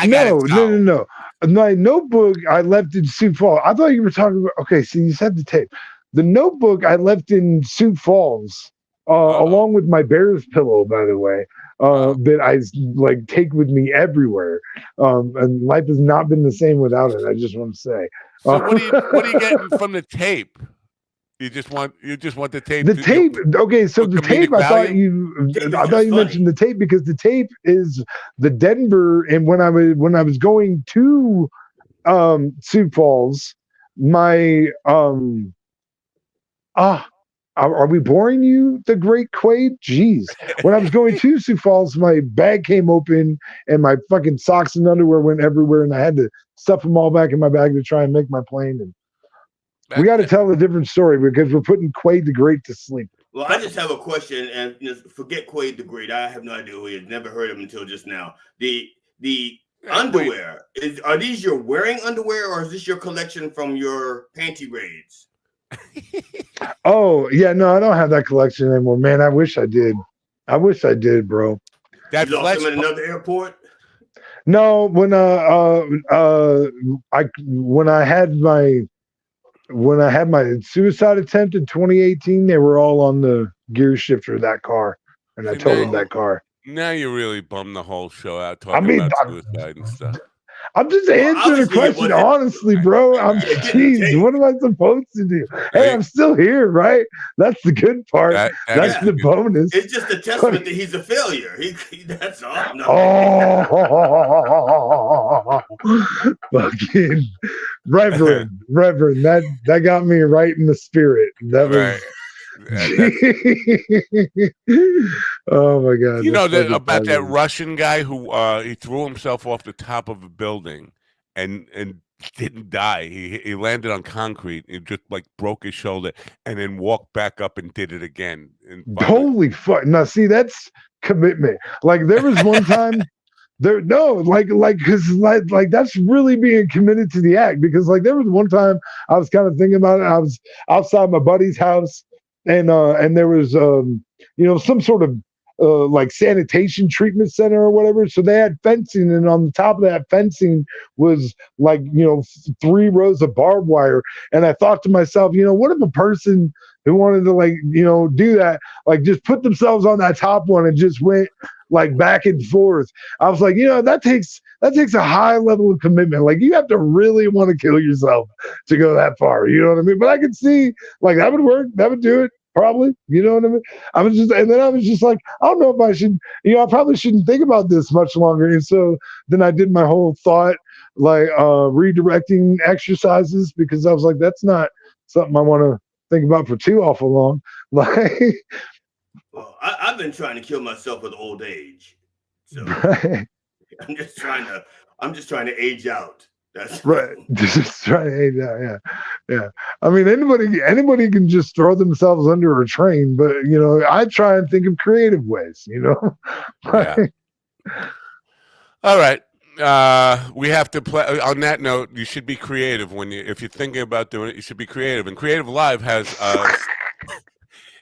Speaker 1: No.
Speaker 5: My notebook I left in Sioux Falls. I thought you were talking about. Okay, so you said the tape. The notebook I left in Sioux Falls, along with my bear's pillow, by the way, that I like take with me everywhere. And life has not been the same without it. I just want to say.
Speaker 1: So what are you getting from the tape? You just want the tape.
Speaker 5: The tape. Okay, so the tape. I thought you mentioned the tape because the tape is the Denver. And when I was going to Sioux Falls, my are we boring you, the great Quaid? Jeez. When I was going to Sioux Falls, my bag came open and my fucking socks and underwear went everywhere, and I had to stuff them all back in my bag to try and make my plane. And we got to tell a different story because we're putting Quaid the Great to sleep.
Speaker 4: Well, I just have a question, and forget Quaid the Great. I have no idea who he is. Never heard of him until just now. The underwear are these your wearing underwear, or is this your collection from your panty raids?
Speaker 5: Oh yeah, no, I don't have that collection anymore, man. I wish I did. Bro.
Speaker 1: That
Speaker 4: you lost him at another airport.
Speaker 5: No, when I had my suicide attempt in 2018, they were all on the gear shifter of that car, and I totaled that car.
Speaker 1: Now you really bummed the whole show out talking about suicide and stuff.
Speaker 5: I'm just answering the question honestly, bro. Jeez, what am I supposed to do? Hey, I'm still here, right? That's the good part. That's the bonus.
Speaker 4: It's just a testament that he's a failure. That's all. No.
Speaker 5: Oh, fucking Reverend. That got me right in the spirit. That was. Oh my god!
Speaker 1: You know about that Russian guy who he threw himself off the top of a building and didn't die. He landed on concrete. He just like broke his shoulder and then walked back up and did it again.
Speaker 5: Holy fuck! Now see, that's commitment. Like there was one time. There, no, because that's really being committed to the act. Because like there was one time I was kind of thinking about it. I was outside my buddy's house, and there was some sort of like sanitation treatment center or whatever. So they had fencing, and on the top of that fencing was like 3 rows of barbed wire. And I thought to myself, what if a person who wanted to do that, like just put themselves on that top one and just went like back and forth. I was like, that takes a high level of commitment. Like you have to really want to kill yourself to go that far. You know what I mean? But I could see like that would work. That would do it. Probably, you know what I mean? I was just like, I don't know if I should, I probably shouldn't think about this much longer. And so then I did my whole thought, like redirecting exercises, because I was like, that's not something I want to think about for too awful long. Like,
Speaker 4: well, I've been trying to kill myself with old age. So
Speaker 5: right.
Speaker 4: I'm just trying to age out. That's
Speaker 5: right. Just trying to age out. Yeah. I mean, anybody can just throw themselves under a train, but I try and think of creative ways.
Speaker 1: Yeah. All right. We have to play. On that note, you should be creative if you're thinking about doing it. You should be creative, and Creative Live has.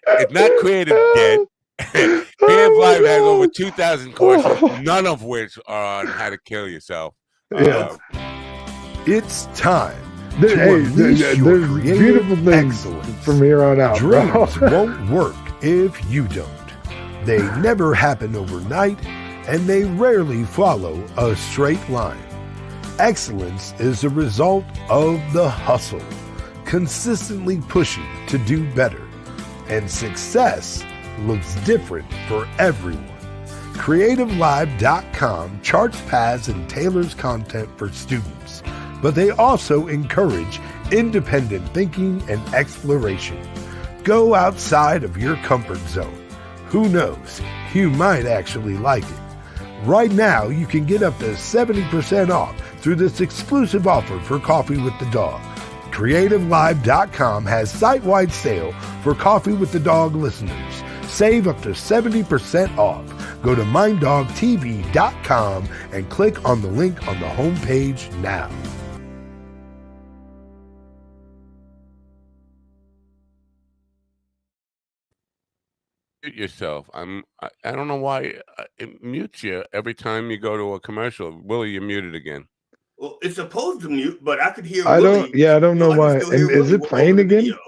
Speaker 1: It's not Creative Dead. Creative Live has over 2,000 courses, none of which are on how to kill yourself.
Speaker 6: It's time.
Speaker 5: There's beautiful things from here on out.
Speaker 6: Dreams won't work if you don't. They never happen overnight, and they rarely follow a straight line. Excellence is a result of the hustle, consistently pushing to do better. And success looks different for everyone. CreativeLive.com charts paths and tailors content for students, but they also encourage independent thinking and exploration. Go outside of your comfort zone. Who knows? You might actually like it. Right now, you can get up to 70% off through this exclusive offer for Coffee with the Dog. CreativeLive.com has site-wide sale for Coffee with the Dog listeners. Save up to 70% off. Go to minddogtv.com and click on the link on the homepage now.
Speaker 1: Mute yourself. I don't know why it mutes you every time you go to a commercial. Willie, you're muted again.
Speaker 4: Well, it's supposed to mute, but I could hear.
Speaker 5: I
Speaker 4: Willie.
Speaker 5: don't know why. And is it playing again?
Speaker 4: Video.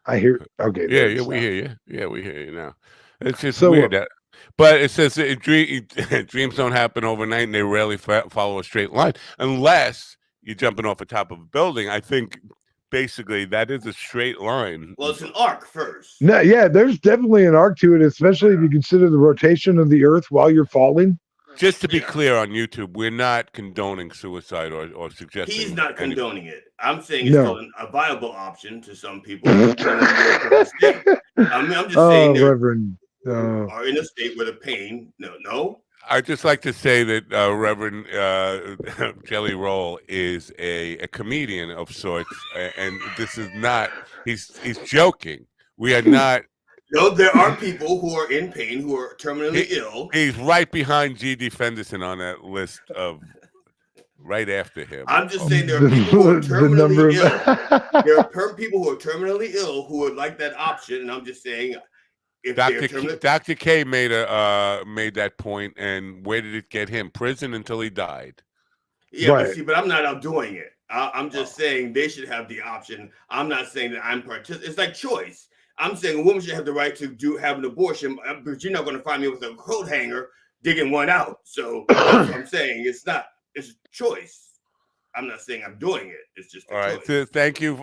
Speaker 5: I hear. Okay.
Speaker 1: Yeah, we hear you. Yeah, we hear you now. It's just weird that. But it says dreams don't happen overnight, and they rarely follow a straight line unless you're jumping off the top of a building. I think basically that is a straight line.
Speaker 4: Well, it's an arc first.
Speaker 5: No, yeah, there's definitely an arc to it, especially if you consider the rotation of the Earth while you're falling.
Speaker 1: Just to be clear on YouTube, we're not condoning suicide or suggesting.
Speaker 4: He's not condoning it. I'm saying it's still a viable option to some people. I'm just saying
Speaker 5: Reverend.
Speaker 4: Are in a state where the pain. No.
Speaker 1: I'd just like to say that Reverend Jelly Roll is a comedian of sorts, and this is not. He's joking. We are not.
Speaker 4: No, there are people who are in pain, who are terminally ill.
Speaker 1: He's right behind G.D. Fenderson on that list of right after him.
Speaker 4: I'm just saying there are people who are terminally ill. There are people who are terminally ill who would like that option, and I'm just saying.
Speaker 1: Dr. K made that point, and where did it get him? Prison until he died.
Speaker 4: Yeah, right. but I'm not out doing it. I'm just saying they should have the option. I'm not saying that I'm participating. It's like choice. I'm saying a woman should have the right to have an abortion, but you're not going to find me with a coat hanger digging one out. So that's what I'm saying. It's choice. I'm not saying I'm doing it. It's just
Speaker 1: all right. So thank you.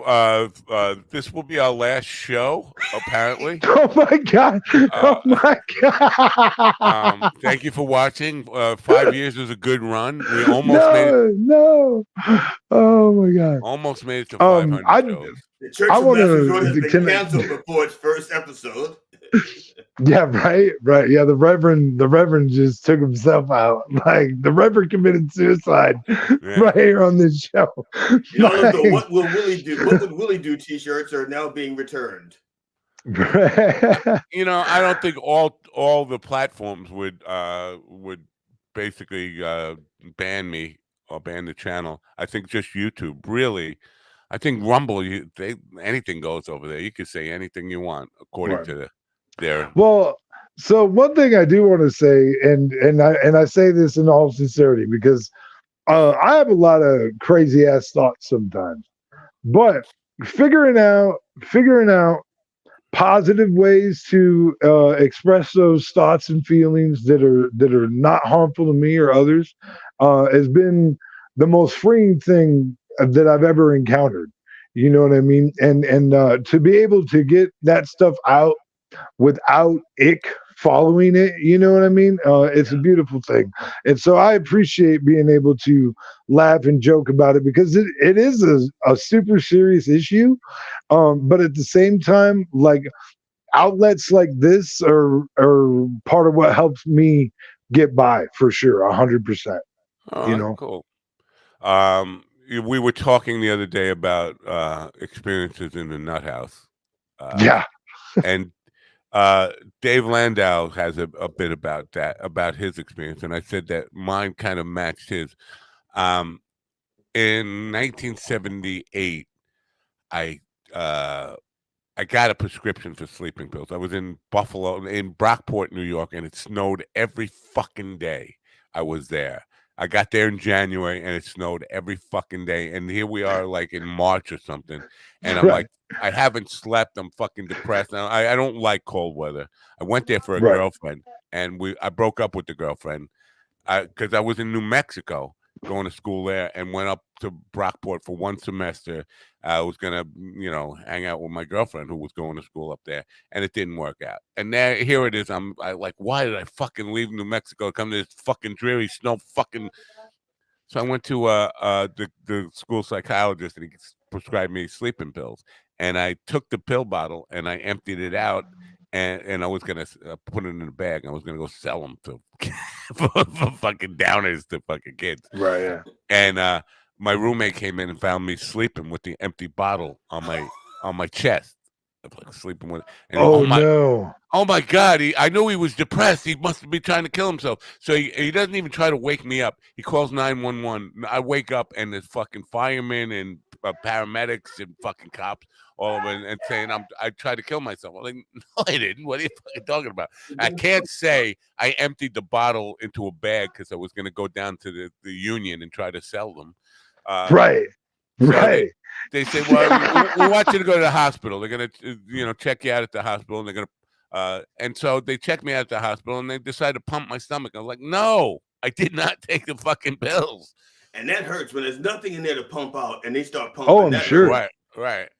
Speaker 1: This will be our last show, apparently.
Speaker 5: Oh my god! Oh my god!
Speaker 1: Thank you for watching. 5 years was a good run. We almost made it.
Speaker 5: No. Oh my god!
Speaker 1: Almost made it to 500 shows.
Speaker 4: The Church of Massachusetts has been canceled before its first episode.
Speaker 5: Yeah, right. Yeah, the Reverend just took himself out. Like the Reverend committed suicide right here on this show.
Speaker 4: What will Willie do? What would Willie do? T-shirts are now being returned.
Speaker 1: I don't think all the platforms would basically ban me or ban the channel. I think just YouTube really. I think Rumble, anything goes over there. You can say anything you want according
Speaker 5: Right.
Speaker 1: to their.
Speaker 5: Well, so one thing I do want to say, and I say this in all sincerity because I have a lot of crazy ass thoughts sometimes, but figuring out positive ways to express those thoughts and feelings that are not harmful to me or others has been the most freeing thing that I've ever encountered. You know what I mean? And to be able to get that stuff out without ick following it, you know what I mean? It's a beautiful thing. And so I appreciate being able to laugh and joke about it because it is a super serious issue. But at the same time, like outlets like this are part of what helps me get by for sure, 100%.
Speaker 1: All
Speaker 5: You
Speaker 1: right,
Speaker 5: know?
Speaker 1: cool. We were talking the other day about experiences in the nut house.
Speaker 5: Yeah.
Speaker 1: And Dave Landau has a bit about that, about his experience, and I said that mine kind of matched his. In 1978, I I got a prescription for sleeping pills. I was in Brockport, New York, and it snowed every fucking day. I was there. I got there in January, and it snowed every fucking day. And here we are, like in March or something, and I'm
Speaker 5: Right.
Speaker 1: like, I haven't slept. I'm fucking depressed. Now I don't like cold weather. I went there for a
Speaker 5: Right.
Speaker 1: girlfriend, and I broke up with the girlfriend because I was in New Mexico going to school there and went up to Brockport for one semester. I was gonna, hang out with my girlfriend who was going to school up there, and it didn't work out. And here it is. I like, why did I fucking leave New Mexico to come to this fucking dreary snow fucking? So I went to the school psychologist, and he prescribed me sleeping pills. And I took the pill bottle and I emptied it out, and I was gonna put it in a bag. I was gonna go sell them to for fucking downers to fucking kids.
Speaker 5: Right. Yeah.
Speaker 1: And my roommate came in and found me sleeping with the empty bottle on my chest. I was like sleeping with, and
Speaker 5: Oh no.
Speaker 1: oh my God, I knew he was depressed. He must be trying to kill himself. So he doesn't even try to wake me up. He calls 911. I wake up and there's fucking firemen and paramedics and fucking cops all over and saying I tried to kill myself. I'm like, no, I didn't. What are you fucking talking about? I can't say I emptied the bottle into a bag because I was going to go down to the union and try to sell them.
Speaker 5: Right.
Speaker 1: So
Speaker 5: Right.
Speaker 1: they say, well, we want you to go to the hospital. They're going to, check you out at the hospital, and they're going to. And so they checked me out at the hospital, and they decided to pump my stomach. I was like, no, I did not take the fucking pills.
Speaker 4: And that hurts when there's nothing in there to pump out, and they start pumping.
Speaker 5: Oh, I'm sure.
Speaker 1: Right.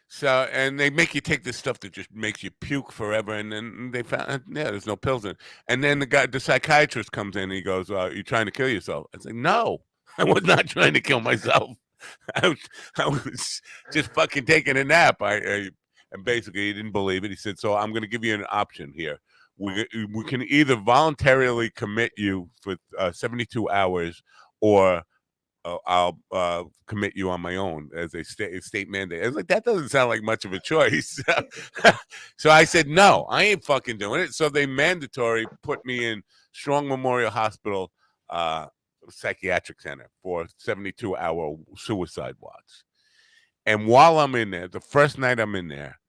Speaker 1: So, and they make you take this stuff that just makes you puke forever. And then they found, there's no pills in it. And then the psychiatrist comes in and he goes, you're trying to kill yourself. I say, no, I was not trying to kill myself. I was just fucking taking a nap. And basically he didn't believe it. He said, so I'm going to give you an option here. We can either voluntarily commit you for 72 hours or I'll commit you on my own as a state mandate. I was like, that doesn't sound like much of a choice. So I said, no, I ain't fucking doing it. So they mandatory put me in Strong Memorial Hospital psychiatric center for 72-hour suicide watch. And while I'm in there, the first night I'm in there,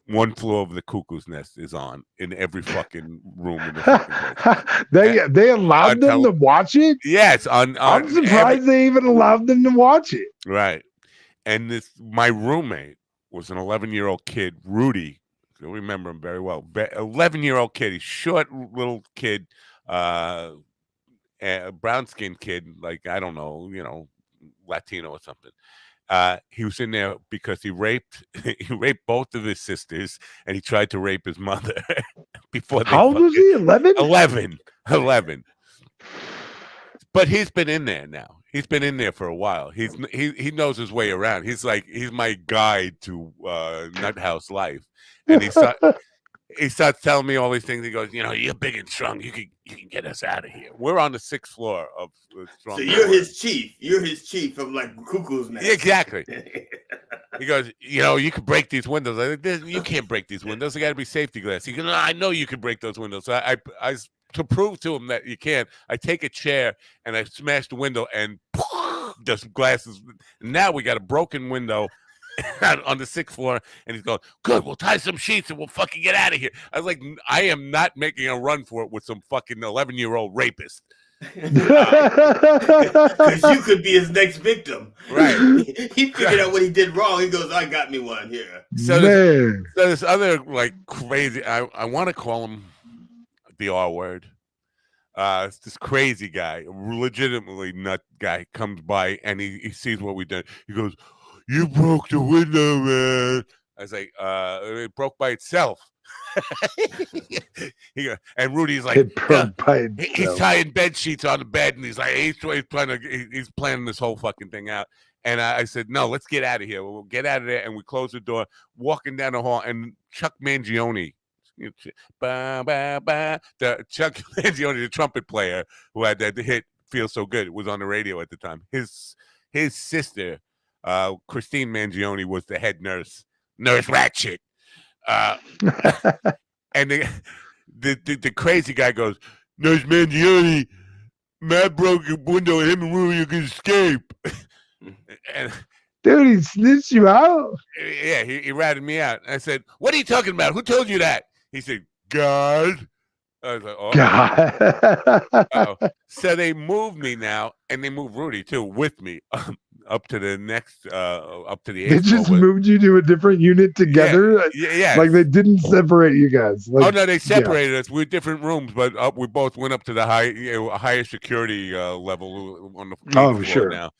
Speaker 1: One Flew Over the Cuckoo's Nest is on in every fucking room in the fucking place.
Speaker 5: They allowed them to watch it?
Speaker 1: Yes,
Speaker 5: I'm surprised they even allowed them to watch it.
Speaker 1: Right. And my roommate was an 11-year-old kid, Rudy. I remember him very well. 11-year-old kid. He's short little kid, brown-skinned kid, like, I don't know, Latino or something. He was in there because he raped both of his sisters, and he tried to rape his mother before.
Speaker 5: How old was he? 11?
Speaker 1: 11. But he's been in there now. He's been in there for a while. He knows his way around. He's my guide to nut house life, and he starts telling me all these things. He goes, you're big and strong. You can get us out of here. We're on the 6th floor of Strong.
Speaker 4: So you're his chief. You're his chief of like Cuckoo's Nest.
Speaker 1: Exactly. He goes, you can break these windows. You can't break these windows. There got to be safety glass. He goes, no, I know you can break those windows. So I to prove to him that you can't, I take a chair and I smash the window and just glasses. Now we got a broken window on the 6th floor, and he's going, good, we'll tie some sheets and we'll fucking get out of here. I was like, I am not making a run for it with some fucking 11-year-old rapist.
Speaker 4: Because you could be his next victim.
Speaker 1: Right.
Speaker 4: He figured out what he did wrong. He goes, I got me one here.
Speaker 1: So this other like crazy, I want to call him the R word. It's this crazy guy, legitimately nut guy, comes by and he sees what we did. He goes, you broke the window, man. I was like, it broke by itself. And Rudy's like, he's tying bed sheets on the bed, and he's like, he's planning this whole fucking thing out. And I said, no, let's get out of here. We'll get out of there, and we close the door, walking down the hall, and Chuck Mangione, the Chuck Mangione, the trumpet player who had that hit "Feel So Good," was on the radio at the time. His sister, Christine Mangione, was the head nurse rat chick. And the crazy guy goes, Nurse Mangione, Matt broke a window and him and Rudy can escape. And
Speaker 5: dude, he snitched you out?
Speaker 1: Yeah, he ratted me out. I said, what are you talking about? Who told you that? He said, God. I was like, oh. God. So they moved me now, and they moved Rudy too with me up to the next, up to the.
Speaker 5: They just moved you to a different unit together.
Speaker 1: Yeah.
Speaker 5: Like they didn't separate you guys. Like,
Speaker 1: oh no, they separated us. We were different rooms, but we both went up to the higher security level on the floor
Speaker 5: sure
Speaker 1: now,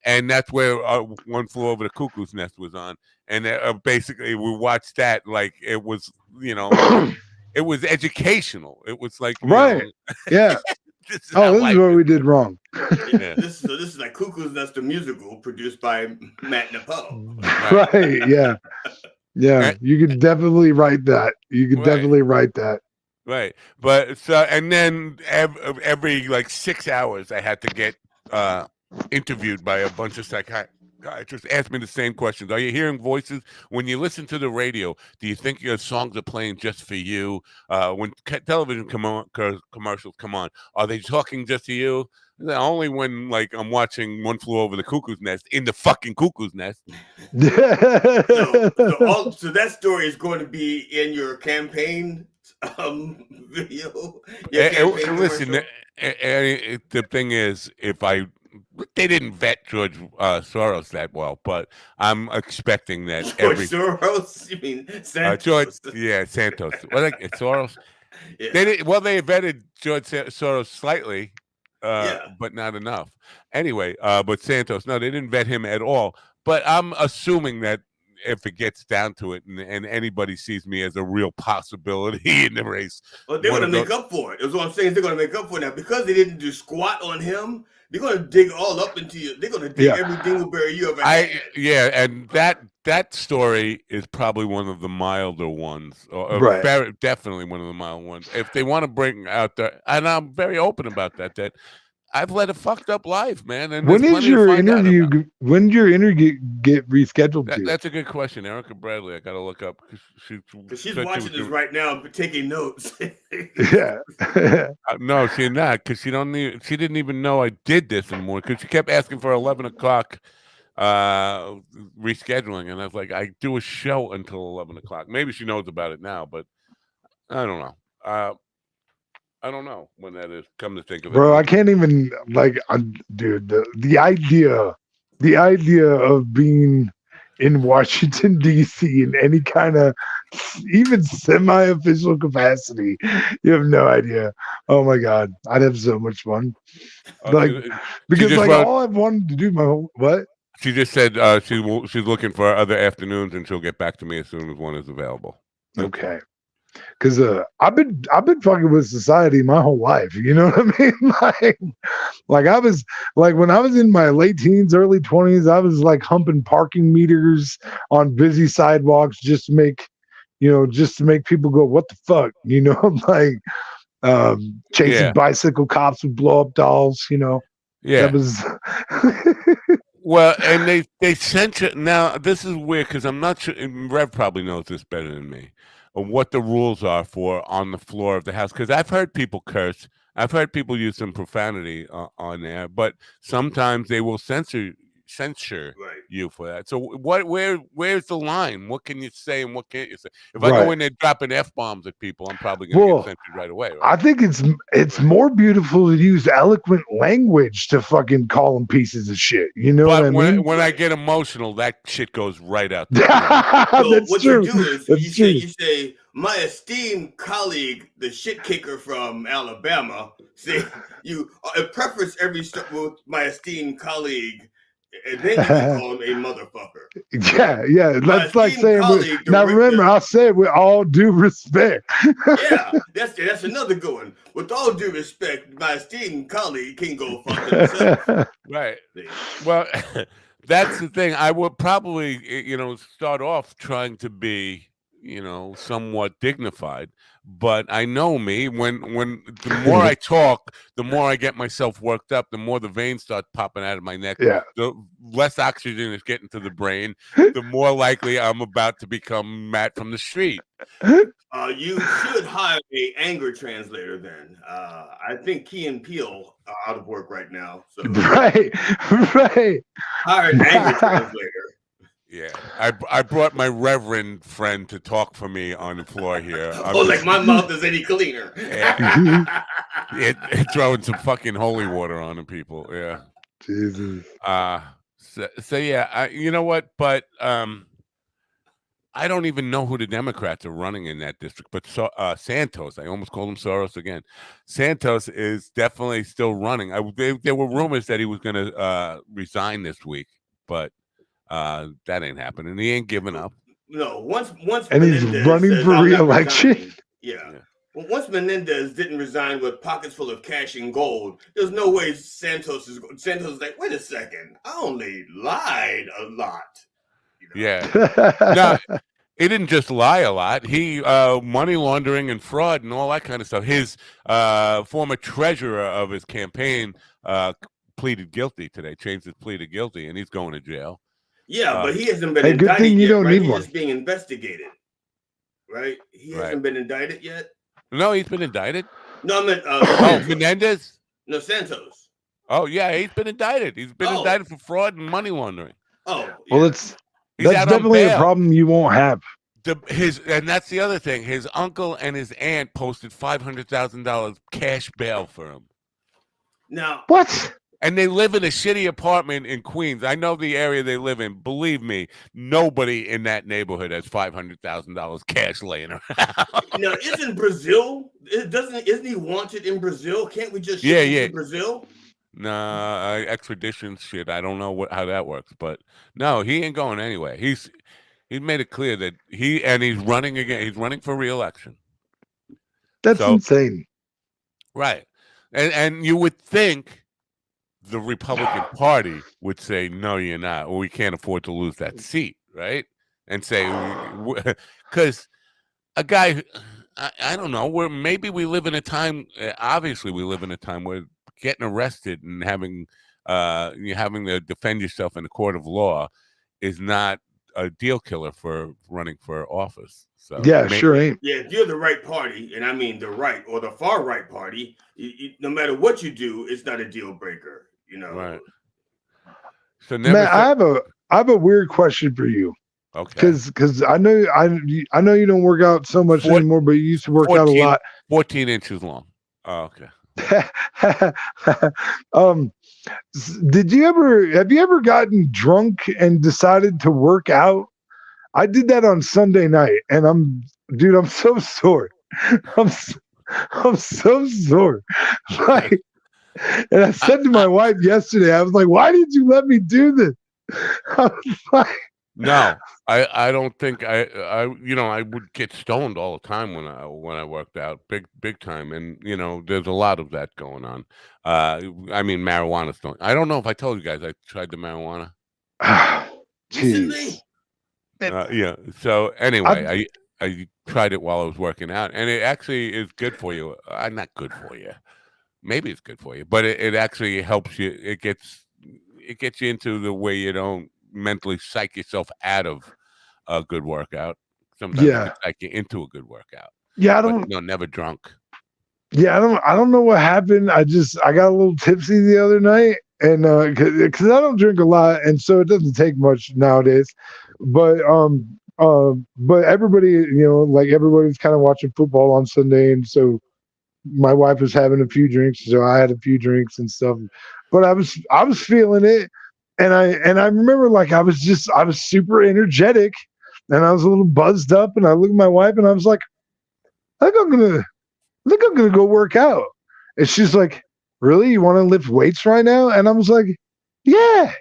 Speaker 1: and that's where One Flew Over the Cuckoo's Nest was on, and basically we watched that like it was, it was educational. It was like
Speaker 5: right, yeah. This is what we did wrong.
Speaker 4: Yeah. This is like Cuckoo's Nest, the musical produced by Matt Napo.
Speaker 5: Right. Yeah. Yeah. You could definitely write that.
Speaker 1: Right. But so, and then every like 6 hours, I had to get interviewed by a bunch of psychiatrists. Just ask me the same questions. Are you hearing voices when you listen to the radio? Do you think your songs are playing just for you? When television commercials come on, are they talking just to you? Only when like I'm watching One Flew Over the Cuckoo's Nest in the fucking cuckoo's nest.
Speaker 4: So that story is going to be in your campaign video.
Speaker 1: Listen, the thing is, they didn't vet George Soros that well, but I'm expecting that
Speaker 4: Soros? You mean Santos?
Speaker 1: Santos. Well, Soros. Yeah. They vetted George Soros slightly, but not enough. Anyway, but Santos, no, they didn't vet him at all. But I'm assuming that if it gets down to it, and anybody sees me as a real possibility in the race,
Speaker 4: well, they're going to make up for it. That's what I'm saying. They're going to make up for it now because they didn't do squat on him. They're going to dig all up into you. They're going to dig every dingleberry you ever had.
Speaker 1: And that story is probably one of the milder ones, or definitely one of the mild ones. If they want to bring out and I'm very open about that I've led a fucked up life, man. And
Speaker 5: when did your interview get rescheduled?
Speaker 1: That's a good question, Erica Bradley. I got to look up
Speaker 4: because she's watching this right now, but taking notes.
Speaker 5: Yeah.
Speaker 1: No, she's not, because she didn't even know I did this anymore, because she kept asking for 11 o'clock rescheduling, and I was like, I do a show until 11 o'clock. Maybe she knows about it now, but I don't know. I don't know when that is. Come to think of it,
Speaker 5: bro, I can't even dude. The idea of being in Washington D.C. in any kind of even semi-official capacity, you have no idea. Oh my god, I'd have so much fun. Because all I've wanted to do my whole what.
Speaker 1: She just said she's looking for other afternoons, and she'll get back to me as soon as one is available.
Speaker 5: Okay. Because I've been fucking with society my whole life. You know what I mean? Like I was like when I was in my late teens, early 20s, I was like humping parking meters on busy sidewalks just to make people go, what the fuck? Like chasing bicycle cops with blow up dolls. That was.
Speaker 1: Well, and they sent you. Now this is weird because I'm not sure. Rev probably knows this better than me. what the rules are for on the floor of the house. Because I've heard people curse. I've heard people use some profanity on there, but sometimes they will censor
Speaker 4: Right.
Speaker 1: you for that. So where's the line? What can you say and what can't you say? If I
Speaker 5: Right.
Speaker 1: go in there dropping F-bombs at people, I'm probably going to
Speaker 5: Well,
Speaker 1: get censored right away.
Speaker 5: I
Speaker 1: Right?
Speaker 5: think it's
Speaker 4: Right.
Speaker 5: more beautiful to use eloquent language to fucking call them pieces of shit. You know what I
Speaker 1: But when
Speaker 5: mean?
Speaker 1: I get emotional, that shit goes right out.
Speaker 4: So
Speaker 5: That's
Speaker 4: what
Speaker 5: true.
Speaker 4: you do is
Speaker 5: That's
Speaker 4: you say, my esteemed colleague, the shit kicker from Alabama. Say you preface every step with my esteemed colleague, and then you can call him a motherfucker.
Speaker 5: Yeah.
Speaker 4: My
Speaker 5: That's like
Speaker 4: esteemed
Speaker 5: saying.
Speaker 4: colleague,
Speaker 5: Now remember, I'll say it with all due respect.
Speaker 4: yeah, that's another good one. With all due respect, my esteemed colleague can go fuck himself.
Speaker 1: Right.
Speaker 4: See?
Speaker 1: Well, that's the thing. I would probably, start off trying to be, somewhat dignified. But I know me. When the more I talk, the more I get myself worked up. The more the veins start popping out of my neck.
Speaker 5: Yeah.
Speaker 1: The less oxygen is getting to the brain. The more likely I'm about to become Matt from the street.
Speaker 4: You should hire a anger translator then. I think Key and Peele are out of work right now. So
Speaker 5: Right.
Speaker 4: hire an anger translator.
Speaker 1: Yeah, I brought my reverend friend to talk for me on the floor here.
Speaker 4: Like my mouth is any cleaner.
Speaker 1: Throwing some fucking holy water on the people. Yeah.
Speaker 5: Jesus.
Speaker 1: So yeah, you know what? But I don't even know who the Democrats are running in that district. But Santos, I almost called him Soros again. Santos is definitely still running. There were rumors that he was going to resign this week, but that ain't happening. He ain't giving up.
Speaker 4: No, once
Speaker 5: And he's
Speaker 4: Menendez
Speaker 5: running
Speaker 4: says,
Speaker 5: for
Speaker 4: "I'm not
Speaker 5: re-election."
Speaker 4: resigning," yeah. Well, once Menendez didn't resign with pockets full of cash and gold, there's no way Santos is like, wait a second, I only lied a lot.
Speaker 1: Yeah. No, he didn't just lie a lot. He money laundering and fraud and all that kind of stuff. His former treasurer of his campaign pleaded guilty today, changed his plea to guilty, and he's going to jail.
Speaker 4: Yeah, but he hasn't been
Speaker 5: Hey, good
Speaker 4: indicted
Speaker 5: thing you
Speaker 4: yet,
Speaker 5: don't
Speaker 4: right?
Speaker 5: need one.
Speaker 4: He's being investigated, right? He hasn't been indicted yet.
Speaker 1: No, he's been indicted.
Speaker 4: No, I meant
Speaker 1: Menendez.
Speaker 4: No, Santos.
Speaker 1: Oh yeah, he's been indicted. He's been indicted for fraud and money laundering.
Speaker 4: Oh,
Speaker 5: Well,
Speaker 4: yeah.
Speaker 5: that's
Speaker 1: He's out on
Speaker 5: definitely a
Speaker 1: bail.
Speaker 5: problem you won't have.
Speaker 1: And that's the other thing. His uncle and his aunt posted $500,000 cash bail for him.
Speaker 4: Now
Speaker 5: What?
Speaker 1: And they live in a shitty apartment in Queens. I know the area they live in. Believe me, nobody in that neighborhood has $500,000 cash laying around.
Speaker 4: Now, isn't Brazil? Isn't he wanted in Brazil? Can't we just ship him to Brazil?
Speaker 1: Nah, extradition shit. I don't know how that works, but no, he ain't going anywhere. He's made it clear that he's running again. He's running for re-election.
Speaker 5: That's insane.
Speaker 1: Right, and you would think the Republican Party would say, no, you're not. Well, we can't afford to lose that seat, right? And say, because a guy, I don't know, where maybe we live in a time, obviously we live in a time where getting arrested and having to defend yourself in a court of law is not a deal killer for running for office. So
Speaker 5: yeah, sure ain't.
Speaker 4: Yeah, if you're the right party, and I mean the right or the far right party, no matter what you do, it's not a deal breaker. Right.
Speaker 1: So
Speaker 5: Matt, I have a weird question for you.
Speaker 1: Okay.
Speaker 5: Because I know you don't work out so much anymore, but you used to work out a lot.
Speaker 1: 14 inches long. Oh, okay.
Speaker 5: Have you ever gotten drunk and decided to work out? I did that on Sunday night, and I'm so sore. I'm so sore. Like, and I said to my wife yesterday, I was like, "Why did you let me do this?" I was like,
Speaker 1: no, I don't think I would get stoned all the time when I worked out, big time, and there's a lot of that going on. I mean, marijuana stoned. I don't know if I told you guys I tried the marijuana.
Speaker 5: Jeez.
Speaker 1: Yeah. So anyway, I tried it while I was working out, and it actually is good for you. Not good for you. Maybe it's good for you, but it actually helps you. It gets you into the way you don't mentally psych yourself out of a good workout. sometimes it
Speaker 5: Yeah.
Speaker 1: can psych you into a good workout.
Speaker 5: Yeah, I
Speaker 1: But
Speaker 5: don't.
Speaker 1: no, never drunk.
Speaker 5: Yeah, I don't know what happened. I got a little tipsy the other night, and because I don't drink a lot, and so it doesn't take much nowadays. But everybody, like everybody's kind of watching football on Sunday, and so my wife was having a few drinks, so I had a few drinks and stuff. But I was feeling it, and I remember like I was super energetic, and I was a little buzzed up, and I looked at my wife, and I was like, I think I'm gonna go work out. And she's like, really? You want to lift weights right now? And I was like, yeah.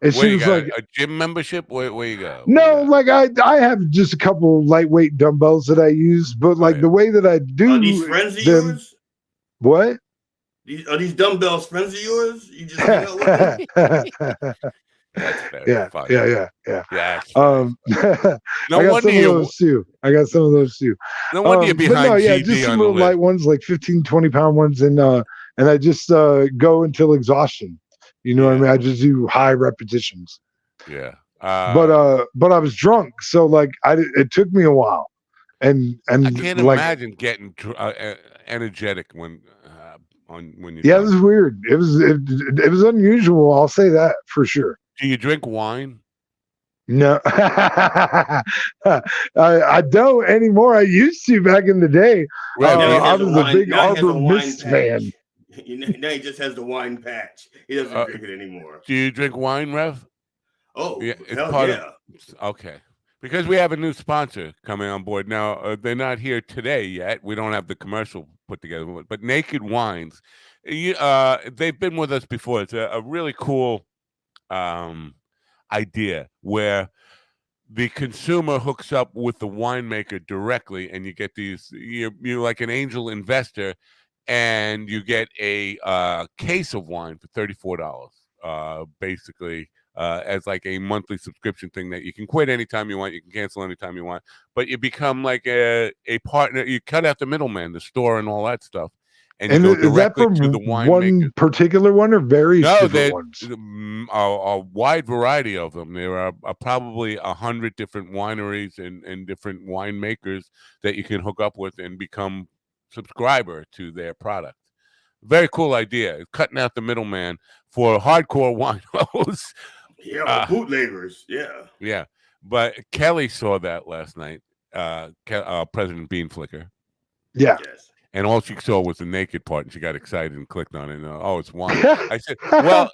Speaker 5: And
Speaker 1: Where
Speaker 5: she
Speaker 1: you
Speaker 5: was
Speaker 1: got
Speaker 5: like,
Speaker 1: a gym membership? Where you go?
Speaker 5: no, like I have just a couple lightweight dumbbells that I use, but like
Speaker 1: Right.
Speaker 5: the way that I do
Speaker 4: Are these friends of
Speaker 5: them,
Speaker 4: yours?
Speaker 5: what?
Speaker 4: Are these dumbbells friends of yours? You just hang out with them?
Speaker 1: That's very
Speaker 5: yeah,
Speaker 1: funny.
Speaker 5: yeah.
Speaker 1: Yeah. That's
Speaker 5: I got some of those too.
Speaker 1: No wonder you're
Speaker 5: But
Speaker 1: behind
Speaker 5: no, yeah,
Speaker 1: GD
Speaker 5: just some
Speaker 1: on the
Speaker 5: real
Speaker 1: list.
Speaker 5: light ones, like 15, 20-pound ones, and I just go until exhaustion. You know what I
Speaker 1: Yeah.
Speaker 5: mean? I just do high repetitions.
Speaker 1: Yeah.
Speaker 5: But I was drunk, so like it took me a while, and
Speaker 1: I can't
Speaker 5: like
Speaker 1: imagine getting energetic when you're
Speaker 5: yeah, it
Speaker 1: drunk.
Speaker 5: was weird. It was unusual. I'll say that for sure.
Speaker 1: Do you drink wine?
Speaker 5: No, I don't anymore. I used to back in the day.
Speaker 1: Rev,
Speaker 4: Now he
Speaker 5: I
Speaker 4: has
Speaker 5: was
Speaker 4: a
Speaker 5: a
Speaker 4: wine.
Speaker 5: big
Speaker 4: Now he has
Speaker 5: Arbor
Speaker 4: a wine
Speaker 5: Mist
Speaker 4: patch.
Speaker 5: fan.
Speaker 4: Now he just has the wine patch. He doesn't drink it anymore.
Speaker 1: Do you drink wine, Rev?
Speaker 4: Oh,
Speaker 1: Yeah, it's
Speaker 4: hell
Speaker 1: part
Speaker 4: yeah.
Speaker 1: of. Okay, because we have a new sponsor coming on board now. They're not here today yet. We don't have the commercial put together, but Naked Wines, they've been with us before. It's a really cool idea where the consumer hooks up with the winemaker directly, and you get these. You're like an angel investor, and you get a case of wine for $34. Basically, as like a monthly subscription thing that you can quit anytime you want, you can cancel anytime you want, but you become like a partner. You cut out the middleman, the store, and all that stuff, and you go
Speaker 5: Is that
Speaker 1: directly
Speaker 5: from
Speaker 1: to the winemaker.
Speaker 5: one particular one or various
Speaker 1: No,
Speaker 5: different
Speaker 1: there's
Speaker 5: ones?
Speaker 1: a wide variety of them. There are probably 100 different wineries and different winemakers that you can hook up with and become subscriber to their product. Very cool idea. Cutting out the middleman for hardcore winos.
Speaker 4: Yeah, bootleggers. Yeah.
Speaker 1: Yeah. But Kelly saw that last night, President Beanflicker.
Speaker 5: Yeah.
Speaker 4: Yes.
Speaker 1: And all she saw was the naked part, and she got excited and clicked on it. And, oh, it's wine. I said, well,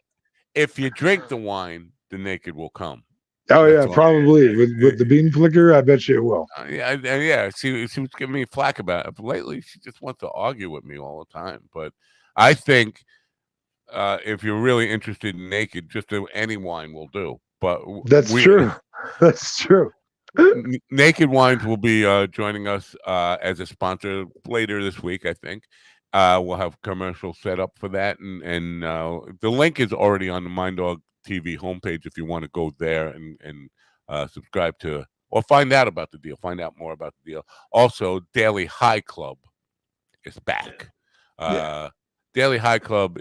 Speaker 1: if you drink the wine, the naked will come.
Speaker 5: Oh
Speaker 1: That's
Speaker 5: yeah, probably with the bean flicker. I bet you it will.
Speaker 1: Yeah. She was giving me flack about it. Lately, she just wants to argue with me all the time. But I think if you're really interested in naked, just any wine will do. But
Speaker 5: that's true. That's true.
Speaker 1: Naked Wines will be joining us as a sponsor later this week, I think. We'll have commercial set up for that, and the link is already on the Mind Dog TV homepage if you want to go there and subscribe to or find out about the deal. Find out more about the deal. Also, Daily High Club is back. Daily High Club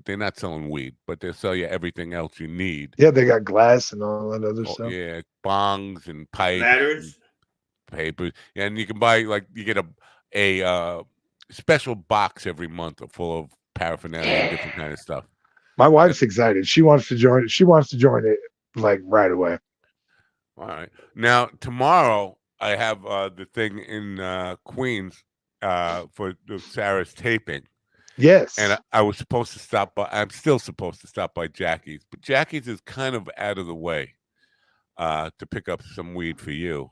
Speaker 1: they're not selling weed, but they'll sell you everything else you need.
Speaker 5: Yeah, they got glass and all that other stuff.
Speaker 1: Yeah, bongs and pipes,
Speaker 4: ladders,
Speaker 1: papers, and you can buy you get a special box every month full of paraphernalia and different kind of stuff.
Speaker 5: My wife's excited. She wants to join. She wants to join it like right away.
Speaker 1: All right. Now tomorrow I have the thing in Queens for Sarah's taping.
Speaker 5: Yes.
Speaker 1: And I was supposed to stop by. I'm still supposed to stop by Jackie's, but Jackie's is kind of out of the way to pick up some weed for you.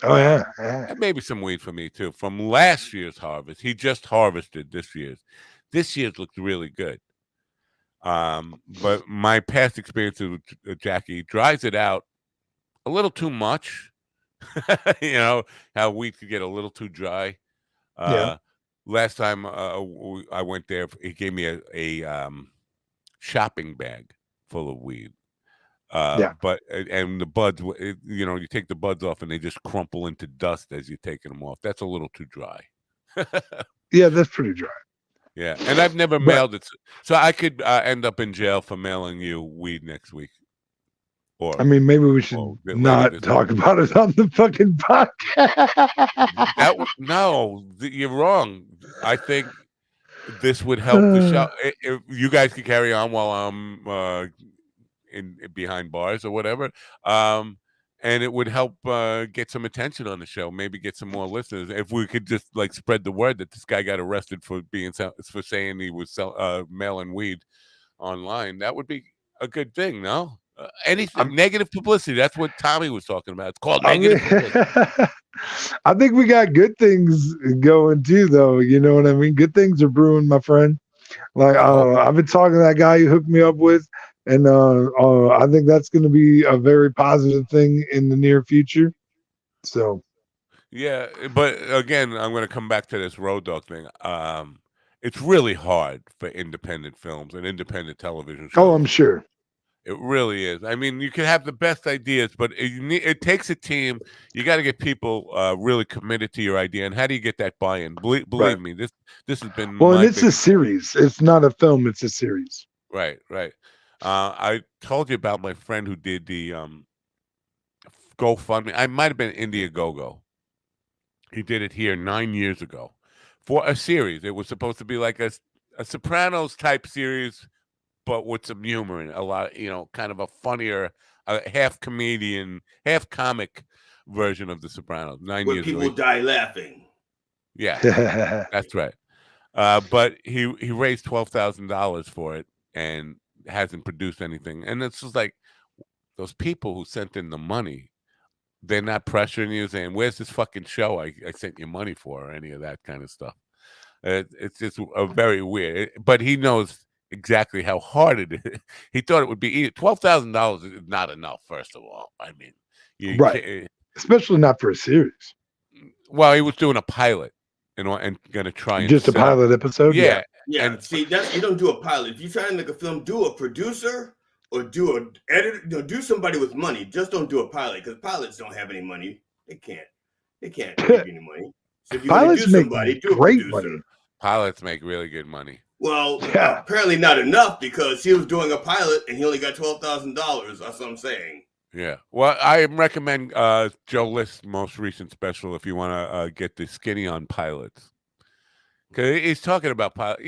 Speaker 5: Oh yeah.
Speaker 1: And maybe some weed for me too. From last year's harvest, he just harvested this year's. This year's looks really good. But my past experience with Jackie dries it out a little too much. You know how weed could get a little too dry.
Speaker 5: Yeah.
Speaker 1: Last time I went there, he gave me a shopping bag full of weed. But and the buds, you take the buds off and they just crumple into dust as you're taking them off. That's a little too dry.
Speaker 5: Yeah, that's pretty dry.
Speaker 1: Yeah, and I've never mailed it, so I could end up in jail for mailing you weed next week. Or
Speaker 5: I mean, maybe we should
Speaker 1: later
Speaker 5: not
Speaker 1: this
Speaker 5: talk about it on the fucking podcast.
Speaker 1: no, you're wrong. I think this would help the show. If you guys could carry on while I'm in behind bars or whatever, and it would help get some attention on the show. Maybe get some more listeners if we could just like spread the word that this guy got arrested for for saying he was mailing weed online. That would be a good thing, no? Anything negative publicity. That's what Tommy was talking about. It's called negative publicity.
Speaker 5: I think we got good things going too, though. You know what I mean? Good things are brewing, my friend. Like I've been talking to that guy you hooked me up with, and I think that's going to be a very positive thing in the near future. So,
Speaker 1: yeah, but again, I'm going to come back to this Road Dog thing. It's really hard for independent films and independent television shows.
Speaker 5: Oh, I'm sure.
Speaker 1: It really is. I mean, you can have the best ideas, but it takes a team. You got to get people really committed to your idea. And how do you get that buy-in? Believe me, this has been
Speaker 5: and it's a series. It's not a film. It's a series.
Speaker 1: Right. I told you about my friend who did the GoFundMe. I might have been Indiegogo. He did it here 9 years ago for a series. It was supposed to be like a Sopranos type series, but with some humor and a lot, kind of a funnier, half comedian, half comic version of The Sopranos. 9
Speaker 4: Where
Speaker 1: years
Speaker 4: people
Speaker 1: ago.
Speaker 4: die laughing.
Speaker 1: Yeah, that's right. But he raised $12,000 for it and hasn't produced anything. And it's just like those people who sent in the money, they're not pressuring you saying, "Where's this fucking show I sent you money for?" or any of that kind of stuff. It's just a very weird. But he knows exactly how hard it is. He thought it would be easy. $12,000 is not enough. First of all, I mean,
Speaker 5: right, especially not for a series.
Speaker 1: Well, he was doing a pilot and going to try and
Speaker 5: just a pilot episode.
Speaker 1: Yeah.
Speaker 4: And see, you don't do a pilot. If you try to make a film, do a producer or do an editor. Do somebody with money. Just don't do a pilot because pilots don't have any money. They can't make any money. So if you want to do somebody, do a producer.
Speaker 5: Money.
Speaker 1: Pilots make really good money.
Speaker 4: Well, apparently not enough because he was doing a pilot and he only got $12,000. That's what I'm saying.
Speaker 1: Yeah. Well, I recommend Joe List's most recent special if you want to get the skinny on pilots. Because he's talking about pilots.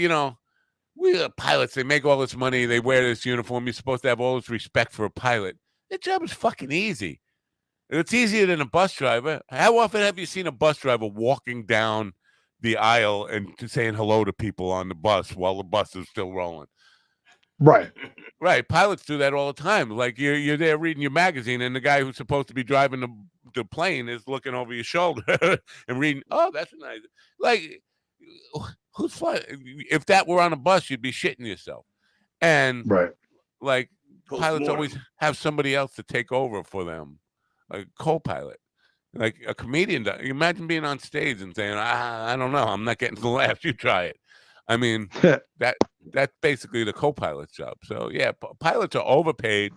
Speaker 1: We are pilots. They make all this money. They wear this uniform. You're supposed to have all this respect for a pilot. Their job is fucking easy. It's easier than a bus driver. How often have you seen a bus driver walking down the aisle and saying hello to people on the bus while the bus is still rolling?
Speaker 5: Right.
Speaker 1: Pilots do that all the time. Like you're there reading your magazine, and the guy who's supposed to be driving the plane is looking over your shoulder and reading. Oh, that's nice. Like, who's flying? If that were on a bus, you'd be shitting yourself. And like pilots always have somebody else to take over for them, like a co-pilot. Like a comedian does. Imagine being on stage and saying, I don't know, I'm not getting the laughs. You try it. I mean, that's basically the co-pilot's job. So yeah, pilots are overpaid.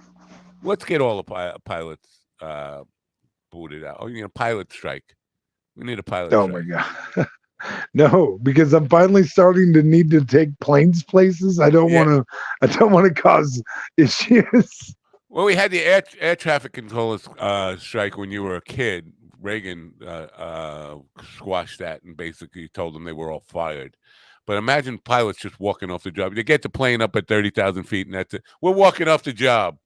Speaker 1: Let's get all the pilots booted out. Oh, pilot strike. We need a pilot strike.
Speaker 5: Oh my God. No, because I'm finally starting to need to take planes places. I don't want to cause issues.
Speaker 1: Well, we had the air traffic controllers strike when you were a kid. Reagan squashed that and basically told them they were all fired. But imagine pilots just walking off the job. You get the plane up at 30,000 feet, and that's it. We're walking off the job.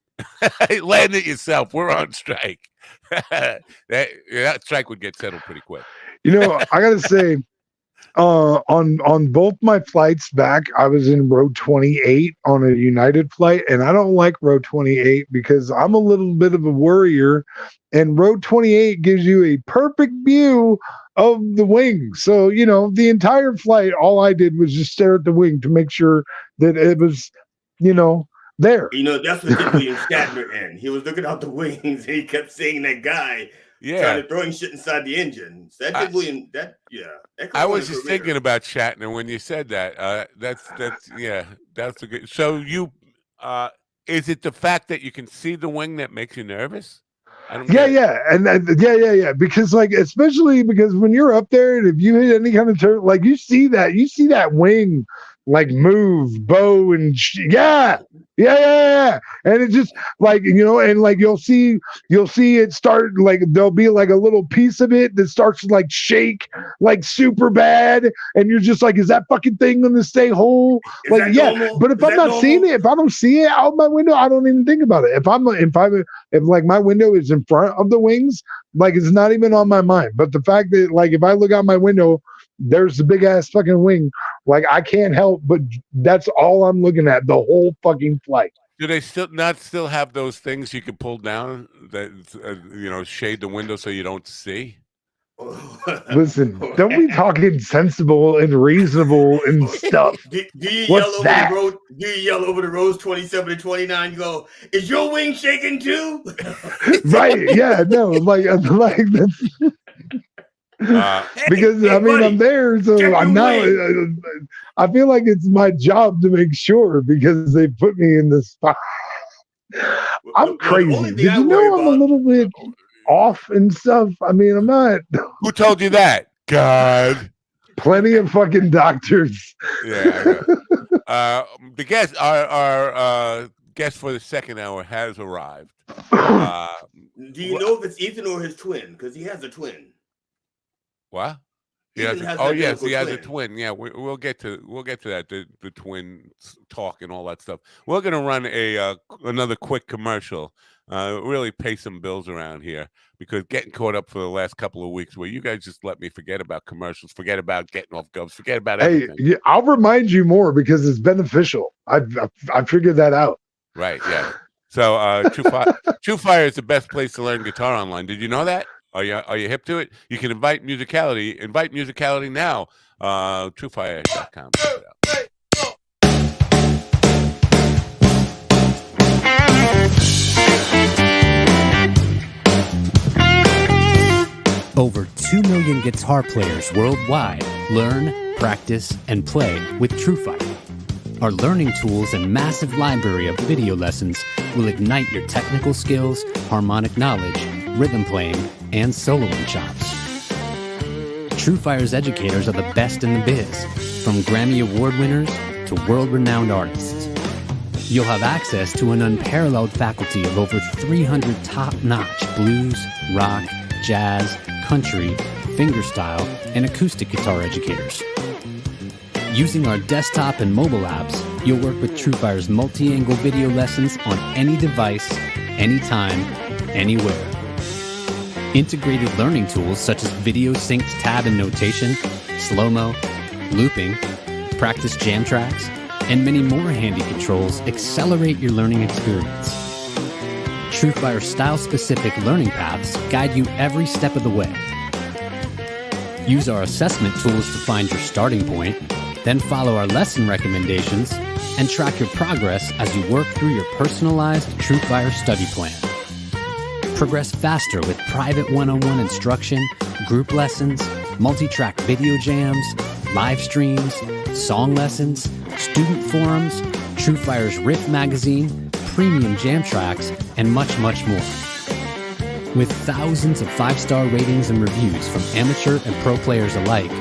Speaker 1: Land it yourself. We're on strike. that strike would get settled pretty quick.
Speaker 5: I got to say, on both my flights back, I was in row 28 on a United flight, and I don't like row 28 because I'm a little bit of a worrier, and row 28 gives you a perfect view of the wing. So, the entire flight, all I did was just stare at the wing to make sure that it was, there.
Speaker 4: That's what William Shatner in. He was looking out the wings and he kept seeing that guy trying to throwing shit inside the engine. So that did William, I
Speaker 1: was just thinking about Shatner when you said that. That's a good. So you, is it the fact that you can see the wing that makes you nervous?
Speaker 5: Yeah. Because especially because when you're up there and if you hit any kind of turn, you see that wing like move, bow, and yeah. And it's just like, and like you'll see it start, like there'll be like a little piece of it that starts to like shake like super bad, and you're just like, is that fucking thing gonna stay whole?
Speaker 4: Is
Speaker 5: Like,
Speaker 4: that
Speaker 5: yeah.
Speaker 4: normal?
Speaker 5: But if
Speaker 4: Is
Speaker 5: I'm
Speaker 4: that
Speaker 5: not
Speaker 4: normal?
Speaker 5: seeing it, if I don't see it out my window, I don't even think about it. If like my window is in front of the wings, like it's not even on my mind. But the fact that like if I look out my window, there's the big ass fucking wing, like I can't help but that's all I'm looking at the whole fucking flight.
Speaker 1: Do they still have those things you can pull down that shade the window so you don't see?
Speaker 5: Listen, don't be talking sensible and reasonable and stuff.
Speaker 4: Do you
Speaker 5: What's
Speaker 4: yell over
Speaker 5: that?
Speaker 4: the road? Do you yell over the roads 27 and 29? You go, is your wing shaking too?
Speaker 5: Right? Yeah. No. Like that's. Because
Speaker 4: hey,
Speaker 5: I mean,
Speaker 4: buddy,
Speaker 5: I'm there, so I'm now. I feel like it's my job to make sure because they put me in this spot. I'm crazy. Did you know I'm a little bit off and stuff? I mean, I'm not.
Speaker 1: Who told you that? God.
Speaker 5: Plenty of fucking doctors.
Speaker 1: Yeah. I know. The guest, our guest for the second hour has arrived.
Speaker 4: Do you know if it's Ethan or his twin? Because he has a twin.
Speaker 1: What? He
Speaker 4: Ethan
Speaker 1: has
Speaker 4: has
Speaker 1: yes, he has
Speaker 4: twin.
Speaker 1: a twin. Yeah, we'll get to that. The twin talk and all that stuff. We're gonna run another quick commercial. Really pay some bills around here because getting caught up for the last couple of weeks where you guys just let me forget about commercials, forget about getting off govs, forget about everything.
Speaker 5: Hey, I'll remind you more because it's beneficial. I figured that out.
Speaker 1: Right. Yeah. So True Fire is the best place to learn guitar online. Did you know that? Are you hip to it? You can invite musicality now. Truefire.com.
Speaker 7: Over 2 million guitar players worldwide learn, practice, and play with TrueFire. Our learning tools and massive library of video lessons will ignite your technical skills, harmonic knowledge, rhythm playing, and soloing chops. TrueFire's educators are the best in the biz, from Grammy Award winners to world-renowned artists. You'll have access to an unparalleled faculty of over 300 top-notch blues, rock, jazz, country, fingerstyle, and acoustic guitar educators. Using our desktop and mobile apps, you'll work with TrueFire's multi-angle video lessons on any device, anytime, anywhere. Integrated learning tools such as video synced tab and notation, slow-mo, looping, practice jam tracks, and many more handy controls accelerate your learning experience. TrueFire style-specific learning paths guide you every step of the way. Use our assessment tools to find your starting point, then follow our lesson recommendations and track your progress as you work through your personalized TrueFire study plan. Progress faster with private one-on-one instruction, group lessons, multi-track video jams, live streams, song lessons, student forums, TrueFire's Riff magazine, premium jam tracks, and much, much more. With thousands of 5-star ratings and reviews from amateur and pro players alike,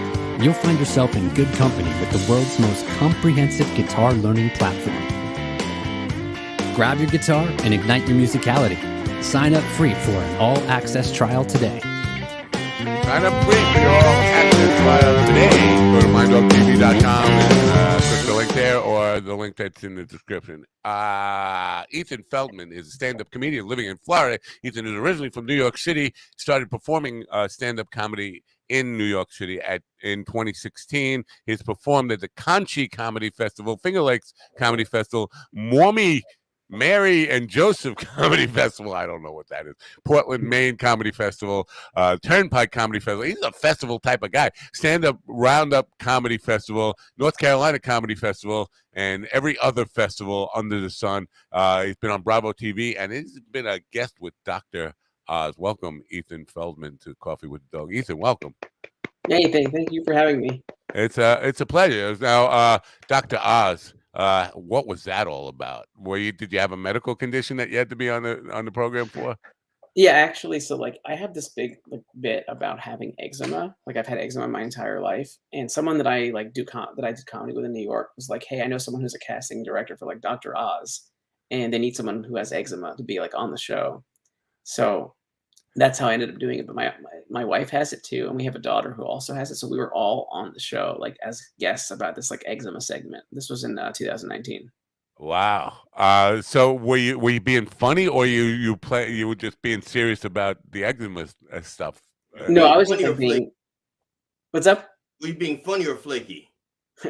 Speaker 7: you'll find yourself in good company with the world's most comprehensive guitar learning platform. Grab your guitar and ignite your musicality. Sign up free for an all-access trial today.
Speaker 1: Sign up free for your all-access trial today. Go to mindogtv.com and click the link there or the link that's in the description. Ethan Feldman is a stand-up comedian living in Florida. Ethan is originally from New York City, started performing stand-up comedy in New York City in 2016. He's performed at the Conchi Comedy Festival, Finger Lakes Comedy Festival, Mary and Joseph Comedy Festival. I don't know what that is. Portland, Maine Comedy Festival, Turnpike Comedy Festival. He's a festival type of guy. Stand-up Roundup Comedy Festival, North Carolina Comedy Festival, and every other festival under the sun. He's been on Bravo TV, and he's been a guest with Dr. Oz. Welcome, Ethan Feldman, to Coffee with the Dog. Ethan, welcome.
Speaker 8: Hey, thank you for having me.
Speaker 1: It's a pleasure. Now, Dr. Oz, what was that all about? Did you have a medical condition that you had to be on the program for?
Speaker 8: Yeah, actually, so like I have this big like bit about having eczema. Like I've had eczema my entire life, and someone that I like that I did comedy with in New York was like, "Hey, I know someone who's a casting director for like Dr. Oz, and they need someone who has eczema to be like on the show." So that's how I ended up doing it. But my wife has it too, and we have a daughter who also has it. So we were all on the show like as guests about this like eczema segment. This was in 2019.
Speaker 1: Wow. So were you being funny, or you were just being serious about the eczema stuff?
Speaker 8: No, I
Speaker 4: Being
Speaker 8: was just
Speaker 4: funny or
Speaker 8: like
Speaker 4: flaky?
Speaker 8: being. What's up?
Speaker 4: Were you being funny or flaky?
Speaker 8: A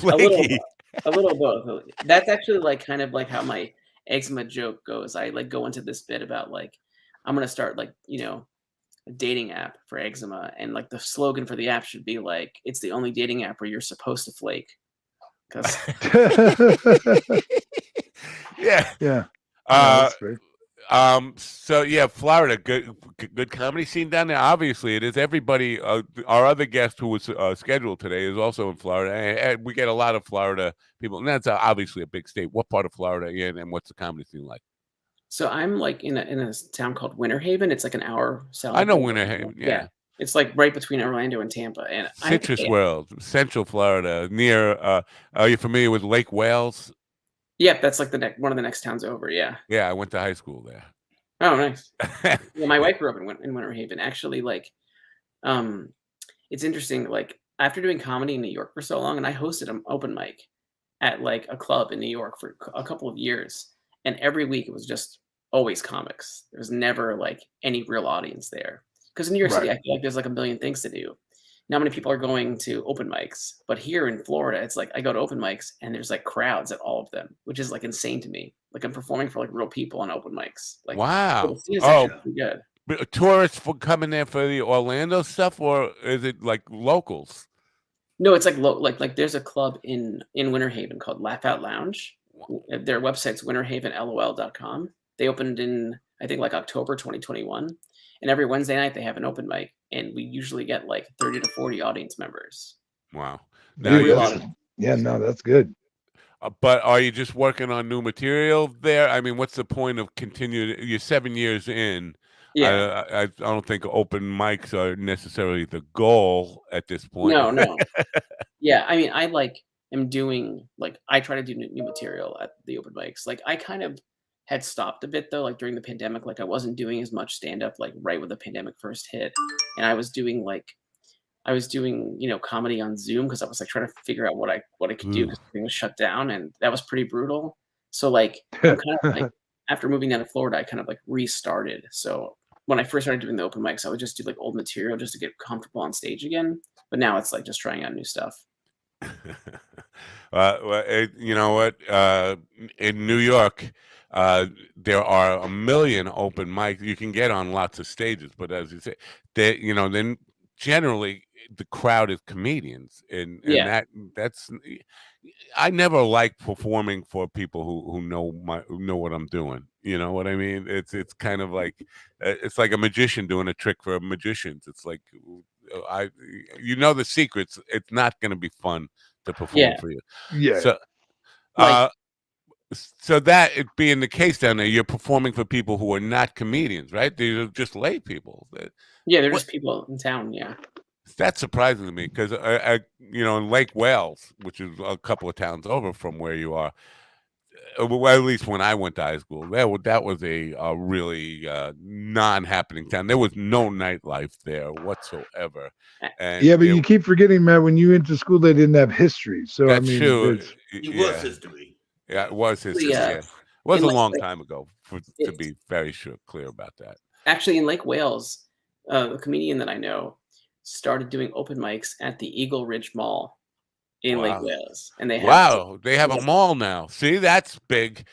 Speaker 8: little,
Speaker 1: Flaky.
Speaker 8: a little both. That's actually like kind of like how my eczema joke goes. I like go into this bit about like I'm gonna start like a dating app for eczema, and like the slogan for the app should be like it's the only dating app where you're supposed to flake. Because
Speaker 1: Yeah.
Speaker 5: Yeah.
Speaker 1: Uh,
Speaker 5: That's great.
Speaker 1: So yeah, Florida, good comedy scene down there. Obviously, it is. Everybody, our other guest who was scheduled today is also in Florida, and we get a lot of Florida people, and that's obviously a big state. What part of Florida are you in, and what's the comedy scene like?
Speaker 8: so I'm like in a town called Winter Haven. It's like an hour south
Speaker 1: I
Speaker 8: of
Speaker 1: know
Speaker 8: Orlando.
Speaker 1: Winter,
Speaker 8: Yeah,
Speaker 1: yeah.
Speaker 8: it's like right between Orlando and Tampa. And I
Speaker 1: Citrus World, Central Florida, near. Are you familiar with Lake Wales?
Speaker 8: Yep, that's like the next one of the next towns over. Yeah.
Speaker 1: Yeah, I went to high school there.
Speaker 8: Oh, nice. Yeah, my
Speaker 1: Yeah.
Speaker 8: wife grew up in Winter Haven. Actually, like, um, it's interesting. Like, after doing comedy in New York for so long, and I hosted an open mic at like a club in New York for a couple of years, and every week it was just always comics. There was never like any real audience there because in New York City,
Speaker 5: Right.
Speaker 8: I feel like there's like a million things to do. Not many people are going to open mics, but here in Florida, it's like I go to open mics and there's like crowds at all of them, which is like insane to me. Like I'm performing for like real people on open mics. Like so the
Speaker 1: Wow.
Speaker 8: scene is actually
Speaker 1: Oh,
Speaker 8: pretty good.
Speaker 1: but tourists for coming there for the Orlando stuff, or is it like locals?
Speaker 8: No, it's like like there's a club in Winter Haven called Laugh Out Lounge. Their website's winterhavenlol.com. They opened in I think like October 2021, and every Wednesday night they have an open mic, and we usually get like 30 to 40 audience members.
Speaker 1: Wow. Now
Speaker 5: Dude,
Speaker 8: Real
Speaker 1: you,
Speaker 5: that's,
Speaker 8: audience.
Speaker 5: yeah, no, that's good.
Speaker 1: but are you just working on new material there? I mean, what's the point of continuing? You're 7 years in.
Speaker 8: Yeah.
Speaker 1: I don't think open mics are necessarily the goal at this point.
Speaker 8: No, no. Yeah, I mean, I like am doing like I try to do new material at the open mics. Like I kind of had stopped a bit though, like during the pandemic. Like I wasn't doing as much stand up like right when the pandemic first hit, and I was doing comedy on Zoom because I was like trying to figure out what I could do
Speaker 1: Ooh.
Speaker 8: because everything was shut down, and that was pretty brutal. So like I'm kind of like after moving down to Florida, I kind of like restarted. So when I first started doing the open mics, I would just do like old material just to get comfortable on stage again. But now it's like just trying out new stuff.
Speaker 1: You know what? In New York, there are a million open mics you can get on lots of stages, but as you say, then generally the crowd is comedians, and
Speaker 8: Yeah.
Speaker 1: that's. I never like performing for people who know what I'm doing. You know what I mean? It's kind of like it's like a magician doing a trick for magicians. It's like I the secrets. It's not going to be fun to perform
Speaker 8: Yeah.
Speaker 1: for you.
Speaker 5: Yeah.
Speaker 1: So,
Speaker 8: Like
Speaker 1: uh, so that it being the case down there, you're performing for people who are not comedians, right? They're just lay people.
Speaker 8: yeah, they're
Speaker 1: What
Speaker 8: just people in town. Yeah.
Speaker 1: that's surprising to me because in Lake Wales, which is a couple of towns over from where you are, well, at least when I went to high school, that was a really non-happening town. There was no nightlife there whatsoever,
Speaker 8: Uh,
Speaker 1: and
Speaker 5: Yeah, but you keep forgetting, Matt, when you went to school, they didn't have history. So, I
Speaker 1: that's
Speaker 5: mean,
Speaker 1: true.
Speaker 5: it's,
Speaker 4: He was
Speaker 1: Yeah,
Speaker 4: history.
Speaker 1: yeah, it was history.
Speaker 8: Actually,
Speaker 1: Yeah, it was
Speaker 8: in
Speaker 1: a
Speaker 8: like
Speaker 1: long time ago. To
Speaker 8: it's
Speaker 1: be very clear about that.
Speaker 8: actually in Lake Wales, a comedian that I know started doing open mics at the Eagle Ridge Mall in Lake
Speaker 1: Wow.
Speaker 8: Wales, and they have
Speaker 1: Wow, they have a mall now. See, that's big.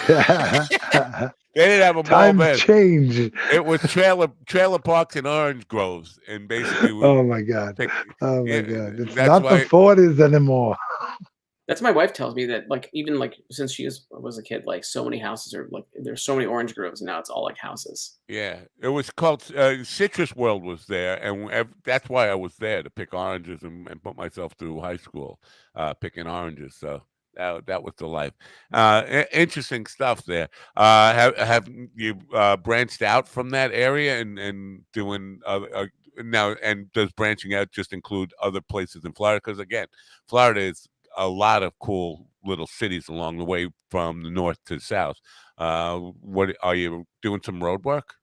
Speaker 1: They didn't have a mall
Speaker 5: times
Speaker 1: then.
Speaker 5: change.
Speaker 1: It was trailer parks and orange groves, and basically,
Speaker 5: Oh my God.
Speaker 1: pick,
Speaker 5: Oh my
Speaker 1: yeah,
Speaker 5: God. It's
Speaker 1: that's
Speaker 5: not
Speaker 1: why.
Speaker 5: the 40s anymore.
Speaker 8: That's my wife tells me that like even like since she was a kid, like so many houses are like there's so many orange groves, and now it's all like houses.
Speaker 1: Yeah, it was called Citrus World was there, and that's why I was there to pick oranges and put myself through high school picking oranges. So That was the life. Interesting stuff there. Have you branched out from that area and doing now? And does branching out just include other places in Florida? Because again, Florida is a lot of cool little cities along the way from the north to the south. What are you doing? Some road work?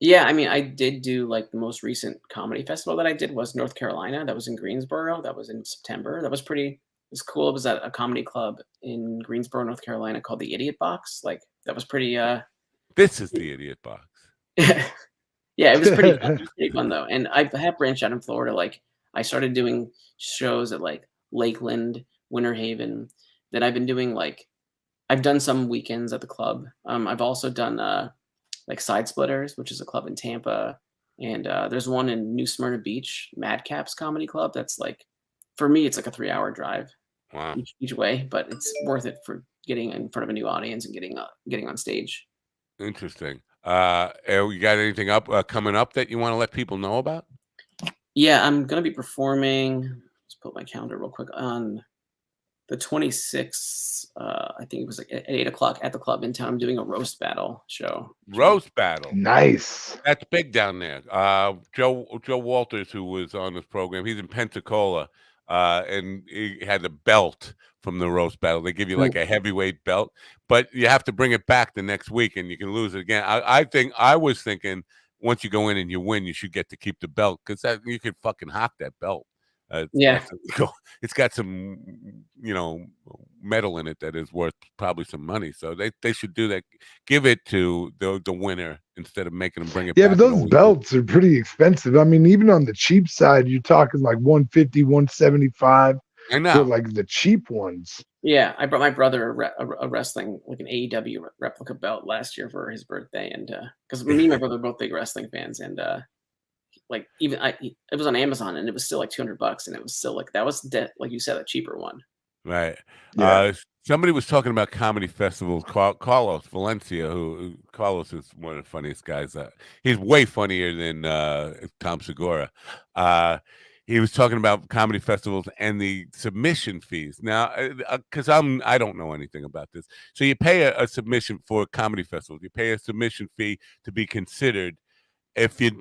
Speaker 8: Yeah, I mean, I did do like the most recent comedy festival that I did was North Carolina. That was in Greensboro. That was in September. That was pretty. It was cool. It was at a comedy club in Greensboro, North Carolina, called the Idiot Box. Like that was pretty.
Speaker 1: This is the Idiot Box.
Speaker 8: Yeah, it was pretty fun. It was pretty fun though. And I have branched out in Florida. Like I started doing shows at like Lakeland, Winter Haven. Then I've been doing like I've done some weekends at the club. I've also done like Side Splitters, which is a club in Tampa, and there's one in New Smyrna Beach, Madcaps Comedy Club. That's like, for me, it's like a 3-hour drive
Speaker 1: Wow.
Speaker 8: each way, but it's worth it for getting in front of a new audience and getting on stage.
Speaker 1: Interesting. You got anything up coming up that you want to let people know about?
Speaker 8: Yeah, I'm gonna be performing. Let's put my calendar real quick on the 26th. I think it was like at 8 o'clock at the club in town. I'm doing a roast battle show.
Speaker 1: Roast battle.
Speaker 5: Nice.
Speaker 1: That's big down there. Joe Walters, who was on this program, he's in Pensacola, and he had the belt from the roast battle. They give you like a heavyweight belt, but you have to bring it back the next week, and you can lose it again. I was thinking once you go in and you win, you should get to keep the belt because that you could fucking hawk that belt.
Speaker 8: Yeah.
Speaker 1: It's got some, metal in it that is worth probably some money. So they should do that. Give it to the winner instead of making them bring it
Speaker 5: Yeah,
Speaker 1: back.
Speaker 5: but those belts are pretty expensive. I mean, even on the cheap side, you're talking like 150, 175
Speaker 1: I know.
Speaker 5: for like the cheap ones.
Speaker 8: Yeah, I brought my brother a wrestling, like an AEW replica belt last year for his birthday, and because me and my brother are both big wrestling fans, and like even it was on Amazon, and it was still like $200, and it was still like that was like you said, a cheaper one.
Speaker 1: Right.
Speaker 5: Yeah.
Speaker 1: Somebody was talking about comedy festivals. Carlos Valencia, who Carlos is one of the funniest guys. He's way funnier than Tom Segura. He was talking about comedy festivals and the submission fees. Now, because I don't know anything about this. So you pay a submission for comedy festivals. You pay a submission fee to be considered. If they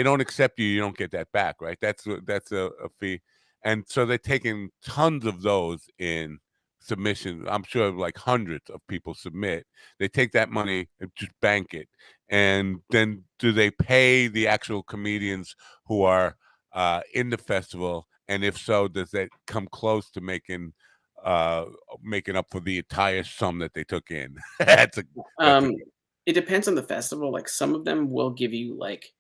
Speaker 1: don't accept you, you don't get that back, right? That's a fee. And so they're taking tons of those in submissions. I'm sure like hundreds of people submit. They take that money and just bank it. And then do they pay the actual comedians who are in the festival? And if so, does that come close to making up for the entire sum that they took in?
Speaker 8: It depends on the festival. Like some of them will give you like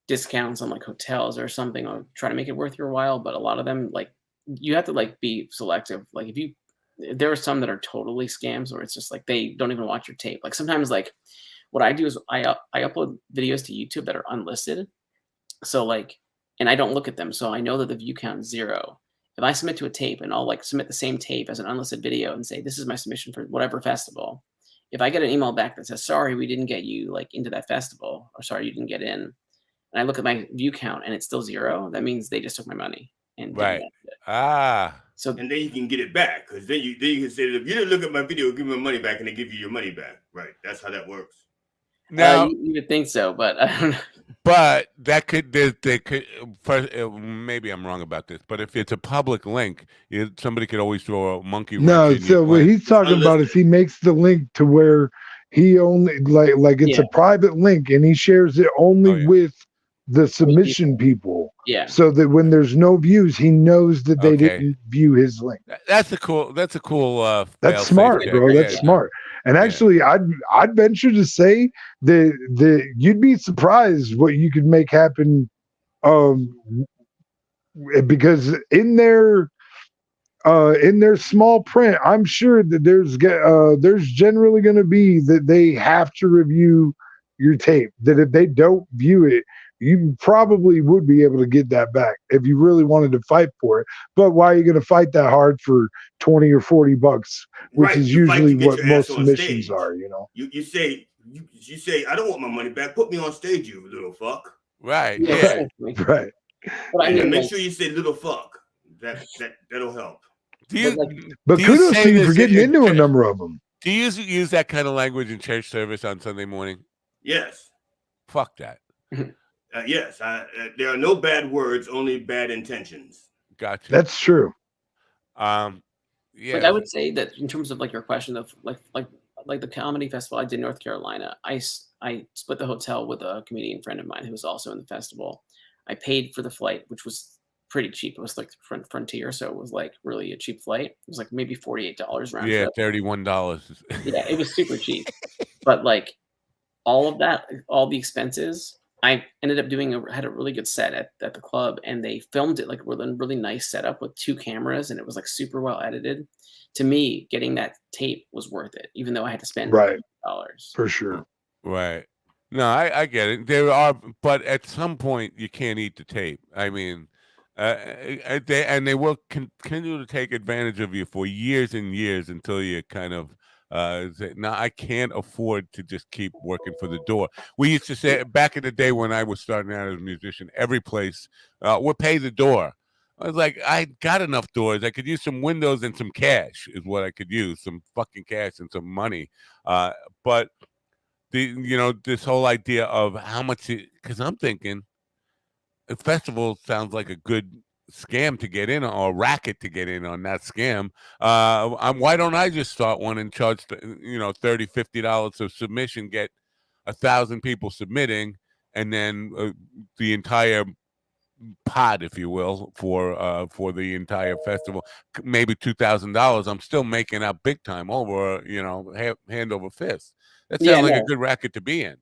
Speaker 8: discounts on like hotels or something, or try to make it worth your while. But a lot of them, like you have to like be selective. Like there are some that are totally scams, or it's just like they don't even watch your tape. Like sometimes, like what I do is I upload videos to YouTube that are unlisted. So like, and I don't look at them, so I know that the view count is 0. If I submit to a tape and I'll like submit the same tape as an unlisted video and say this is my submission for whatever festival, if I get an email back that says sorry we didn't get you like into that festival, or sorry you didn't get in, and I look at my view count and it's still 0, that means they just took my money and
Speaker 1: right.
Speaker 8: So
Speaker 4: and then you can get it back, because then you can say, if you didn't look at my video, give me my money back, and they give you your money back. Right? That's how that works.
Speaker 1: Now
Speaker 8: you would think so, but I don't know.
Speaker 1: But that they could first, maybe I'm wrong about this, but if it's a public link, somebody could always throw a monkey wrench.
Speaker 5: No, so what he's talking about is he makes the link to where he only like it's a private link, and he shares it only with the submission people.
Speaker 8: Yeah.
Speaker 5: So that when there's no views, he knows that they didn't view his link.
Speaker 1: That's a cool. That's
Speaker 5: smart, bro. That's smart. And actually, I'd venture to say that you'd be surprised what you could make happen, because in their small print, I'm sure that there's generally going to be that they have to review your tape. That if they don't view it, you probably would be able to get that back if you really wanted to fight for it. But why are you going to fight that hard for $20 or $40, which is usually what most submissions are?
Speaker 4: You say I don't want my money back. Put me on stage, you little fuck.
Speaker 1: Right. Yeah.
Speaker 5: Right.
Speaker 8: But
Speaker 4: and make sure you say little fuck. That'll help.
Speaker 1: Do you?
Speaker 5: But
Speaker 1: do you
Speaker 5: kudos
Speaker 1: say
Speaker 5: to you for
Speaker 1: this
Speaker 5: getting
Speaker 1: in
Speaker 5: into a
Speaker 1: church?
Speaker 5: number of them.
Speaker 1: Do you use that kind of language in church service on Sunday morning?
Speaker 4: Yes.
Speaker 1: Fuck that.
Speaker 4: Yes. There are no bad words, only bad intentions.
Speaker 1: Gotcha.
Speaker 5: That's true.
Speaker 1: Yeah.
Speaker 8: Like I would say that in terms of like your question of like the comedy festival I did in North Carolina, I split the hotel with a comedian friend of mine who was also in the festival. I paid for the flight, which was pretty cheap. It was like Frontier, so it was like really a cheap flight. It was like maybe $48 round
Speaker 1: Yeah,
Speaker 8: trip.
Speaker 1: $31.
Speaker 8: Yeah, it was super cheap. But like all of that, all the expenses, I ended up had a really good set at the club, and they filmed it like with a really nice setup with 2 cameras, and it was like super well edited. To me, getting that tape was worth it, even though I had to spend
Speaker 5: Right.
Speaker 8: dollars.
Speaker 5: For sure.
Speaker 1: Right. No, I get it. There are, but at some point you can't eat the tape. I mean, they will continue to take advantage of you for years and years until you kind of say, no, I can't afford to just keep working for the door. We used to say back in the day when I was starting out as a musician, every place would pay the door. I was like, I got enough doors. I could use some windows and some cash is what I could use, some fucking cash and some money. But this whole idea of how much, because I'm thinking a festival sounds like a good scam to get in or a racket to get in on that scam. Why don't I just start one and charge $30-$50 of submission, get 1,000 people submitting, and then the entire pot, if you will, for the entire festival, maybe $2,000. I'm still making out big time over hand over fist. That sounds like a good racket to be in.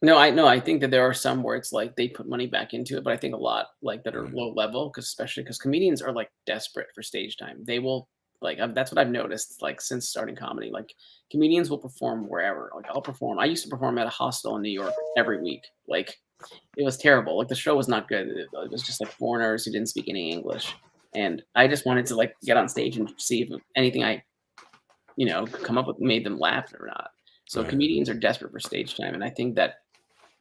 Speaker 8: No, I think that there are some where it's like they put money back into it, but I think a lot like that are
Speaker 1: Mm.
Speaker 8: low level, especially because comedians are like desperate for stage time. They will like that's what I've noticed like since starting comedy. Like comedians will perform wherever. Like I'll perform. I used to perform at a hostel in New York every week. Like it was terrible. Like the show was not good. It was just like foreigners who didn't speak any English, and I just wanted to like get on stage and see if anything I could come up with made them laugh or not. So
Speaker 1: Right.
Speaker 8: comedians are desperate for stage time, and I think that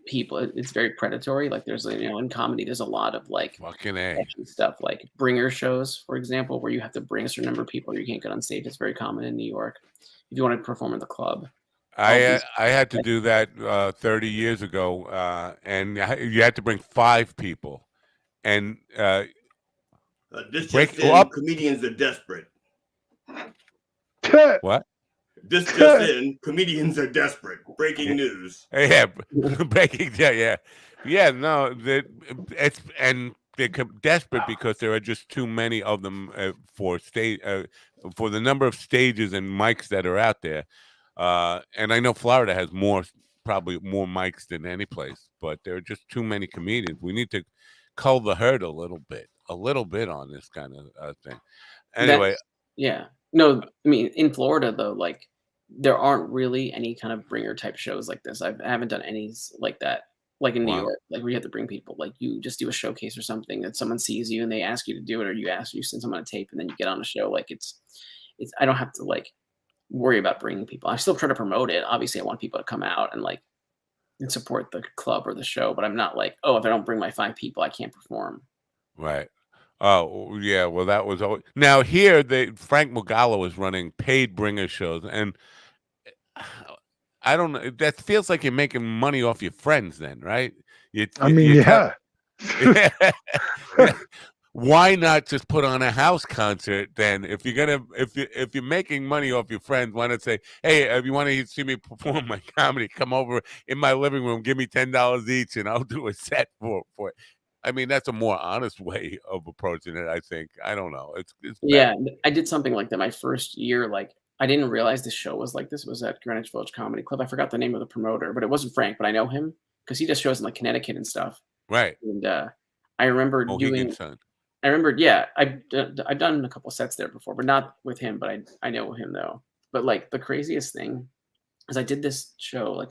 Speaker 8: it's very predatory. Like there's in comedy there's a lot of like
Speaker 1: Fucking A.
Speaker 8: sketchy stuff like bringer shows, for example, where you have to bring a certain number of people or you can't get on stage. It's very common in New York if you want to perform at the club.
Speaker 1: I had to do that 30 years ago, and you had to bring 5 people, and
Speaker 4: This
Speaker 1: break
Speaker 4: just in,
Speaker 1: up.
Speaker 4: comedians are desperate.
Speaker 1: What?
Speaker 4: This just in, comedians are desperate. Breaking news.
Speaker 1: Yeah, breaking. Yeah. No, they're desperate because there are just too many of them for the number of stages and mics that are out there. And I know Florida has probably more mics than any place, but there are just too many comedians. We need to cull the herd a little bit on this kind of thing. Anyway,
Speaker 8: No, I mean in Florida though, like there aren't really any kind of bringer type shows like this. I haven't done any like that. Like in New
Speaker 1: Wow.
Speaker 8: York, like where you have to bring people, like you just do a showcase or something that someone sees you and they ask you to do it, or you send someone a tape and then you get on a show. Like it's I don't have to like worry about bringing people. I still try to promote it. Obviously, I want people to come out and support the club or the show, but I'm not like, oh, if I don't bring my 5 people, I can't perform.
Speaker 1: right. Oh yeah, well that was always now here. Frank Mugallo is running paid bringer shows, and I don't know. That feels like you're making money off your friends, then, right? Yeah. Why not just put on a house concert then? If you're making money off your friends, why not say, hey, if you want to see me perform my comedy, come over in my living room, give me $10 each, and I'll do a set for it. I mean, that's a more honest way of approaching it, I think. I don't know. It's
Speaker 8: Yeah, I did something like that my first year. Like I didn't realize this show was like this. It was at Greenwich Village Comedy Club. I forgot the name of the promoter, but it wasn't Frank, but I know him because he does shows in like Connecticut and stuff.
Speaker 1: right.
Speaker 8: And I remember
Speaker 1: Mohegan Sun.
Speaker 8: I remember, yeah, I've done a couple sets there before, but not with him. But I know him though. But like the craziest thing is I did this show like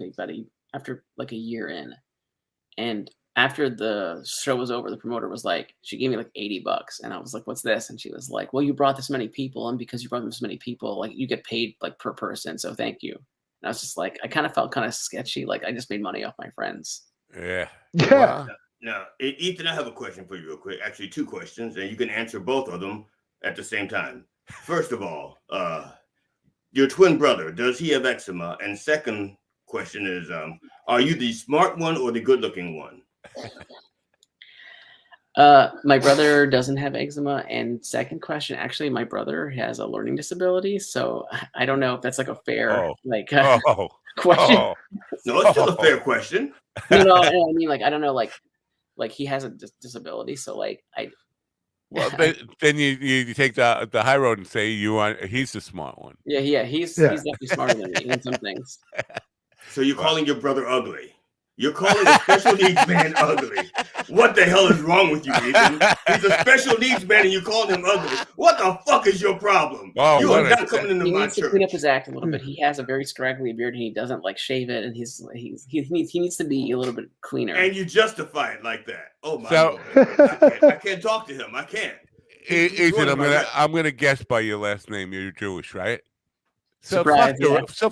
Speaker 8: after like a year in, and after the show was over, the promoter was like, she gave me like $80, and I was like, "What's this?" And she was like, "Well, you brought this many people, and because you brought this many people, like you get paid like per person, so thank you." And I was just like, I kind of felt kind of sketchy, like I just made money off my friends.
Speaker 1: Yeah.
Speaker 5: Yeah.
Speaker 4: Now, Ethan, I have a question for you real quick. Actually, 2 questions, and you can answer both of them at the same time. First of all, your twin brother, does he have eczema? And second question is, are you the smart one or the good-looking one?
Speaker 8: My brother doesn't have eczema. And second question, actually, my brother has a learning disability, so I don't know if that's like a fair question.
Speaker 4: No, it's still a fair question.
Speaker 8: No, I mean, like, I don't know, like he has a disability, so like
Speaker 1: Well, then you take the high road and say he's the smart one.
Speaker 8: Yeah, he's definitely smarter than me in some things.
Speaker 4: So you're calling your brother ugly? You're calling a special needs man ugly? What the hell is wrong with you, Ethan? He's a special needs man, and you called him ugly. What the fuck is your problem?
Speaker 1: Oh,
Speaker 4: you are not coming into
Speaker 8: he
Speaker 4: my
Speaker 8: needs
Speaker 4: church.
Speaker 8: to clean up his act a little bit. He has a very scraggly beard, and he doesn't like shave it, and he needs to be a little bit cleaner.
Speaker 4: And you justify it like that? Oh my God! I can't talk to him. I can't.
Speaker 1: Ethan, I'm gonna guess by your last name. You're Jewish, right? So
Speaker 8: Surprise,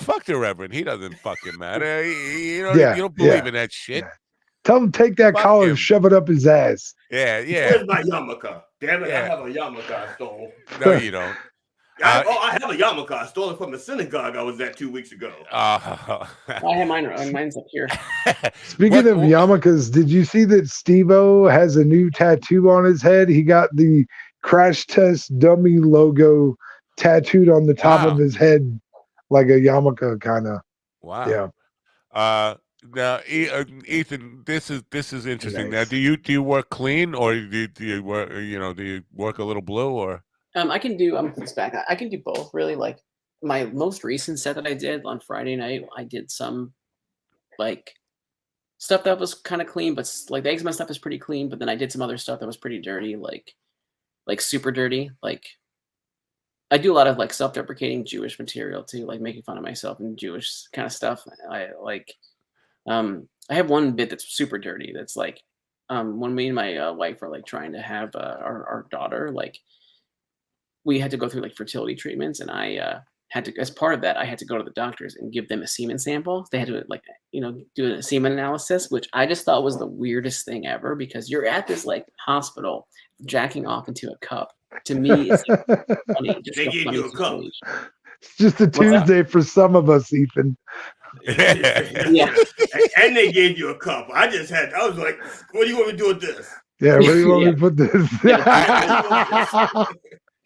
Speaker 1: fuck the Reverend. He doesn't fucking matter. You don't believe in that shit.
Speaker 5: Yeah. Tell him to take that collar and shove it up his ass.
Speaker 1: Yeah.
Speaker 4: Where's my yarmulke? Damn it! I have a yarmulke I stole.
Speaker 1: No, you don't.
Speaker 4: I have a yarmulke. I stole it from the synagogue I was at 2 weeks ago.
Speaker 8: I have mine. Mine's up here.
Speaker 5: Speaking of yarmulkes, did you see that Steve-O has a new tattoo on his head? He got the Crash Test Dummy logo tattooed on the top of his head, like a yarmulke kind of.
Speaker 1: Wow.
Speaker 5: Yeah.
Speaker 1: Now, Ethan, this is interesting.
Speaker 5: Nice.
Speaker 1: Now, do you work clean, or do you work? Do you work a little blue, or?
Speaker 8: I can do. I can do both, really. Like my most recent set that I did on Friday night, I did some like stuff that was kind of clean, but like the eczema stuff is pretty clean. But then I did some other stuff that was pretty dirty, like super dirty. Like I do a lot of like self-deprecating Jewish material too, like making fun of myself and Jewish kind of stuff. I have one bit that's super dirty. That's like when me and my wife are like trying to have our daughter, like we had to go through like fertility treatments, and I had to, as part of that, I had to go to the doctors and give them a semen sample. They had to like do a semen analysis, which I just thought was the weirdest thing ever, because you're at this like hospital jacking off into a cup. To me, it's like, funny.
Speaker 4: They gave you a cup.
Speaker 5: It's just a Tuesday for some of us, Ethan.
Speaker 8: Yeah.
Speaker 4: And they gave you a cup. I was like, what do you want me to do with this?
Speaker 5: Yeah, where do you want me to put this?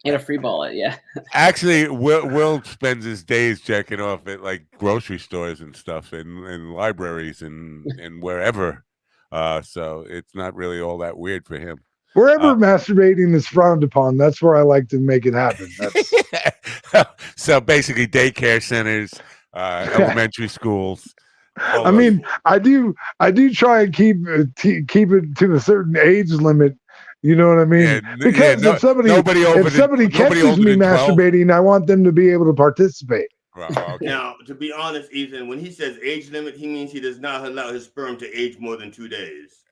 Speaker 8: And a free ball it, yeah.
Speaker 1: Actually, Will spends his days jacking off at like grocery stores and stuff, and libraries and wherever. So it's not really all that weird for him.
Speaker 5: Wherever masturbating is frowned upon, that's where I like to make it happen.
Speaker 1: So basically, daycare centers, elementary schools.
Speaker 5: I mean, I do try and keep it to a certain age limit. You know what I mean?
Speaker 1: Yeah,
Speaker 5: because if somebody catches me masturbating, I want them to be able to participate.
Speaker 1: Okay.
Speaker 4: Now, to be honest, Ethan, when he says age limit, he means he does not allow his sperm to age more than 2 days.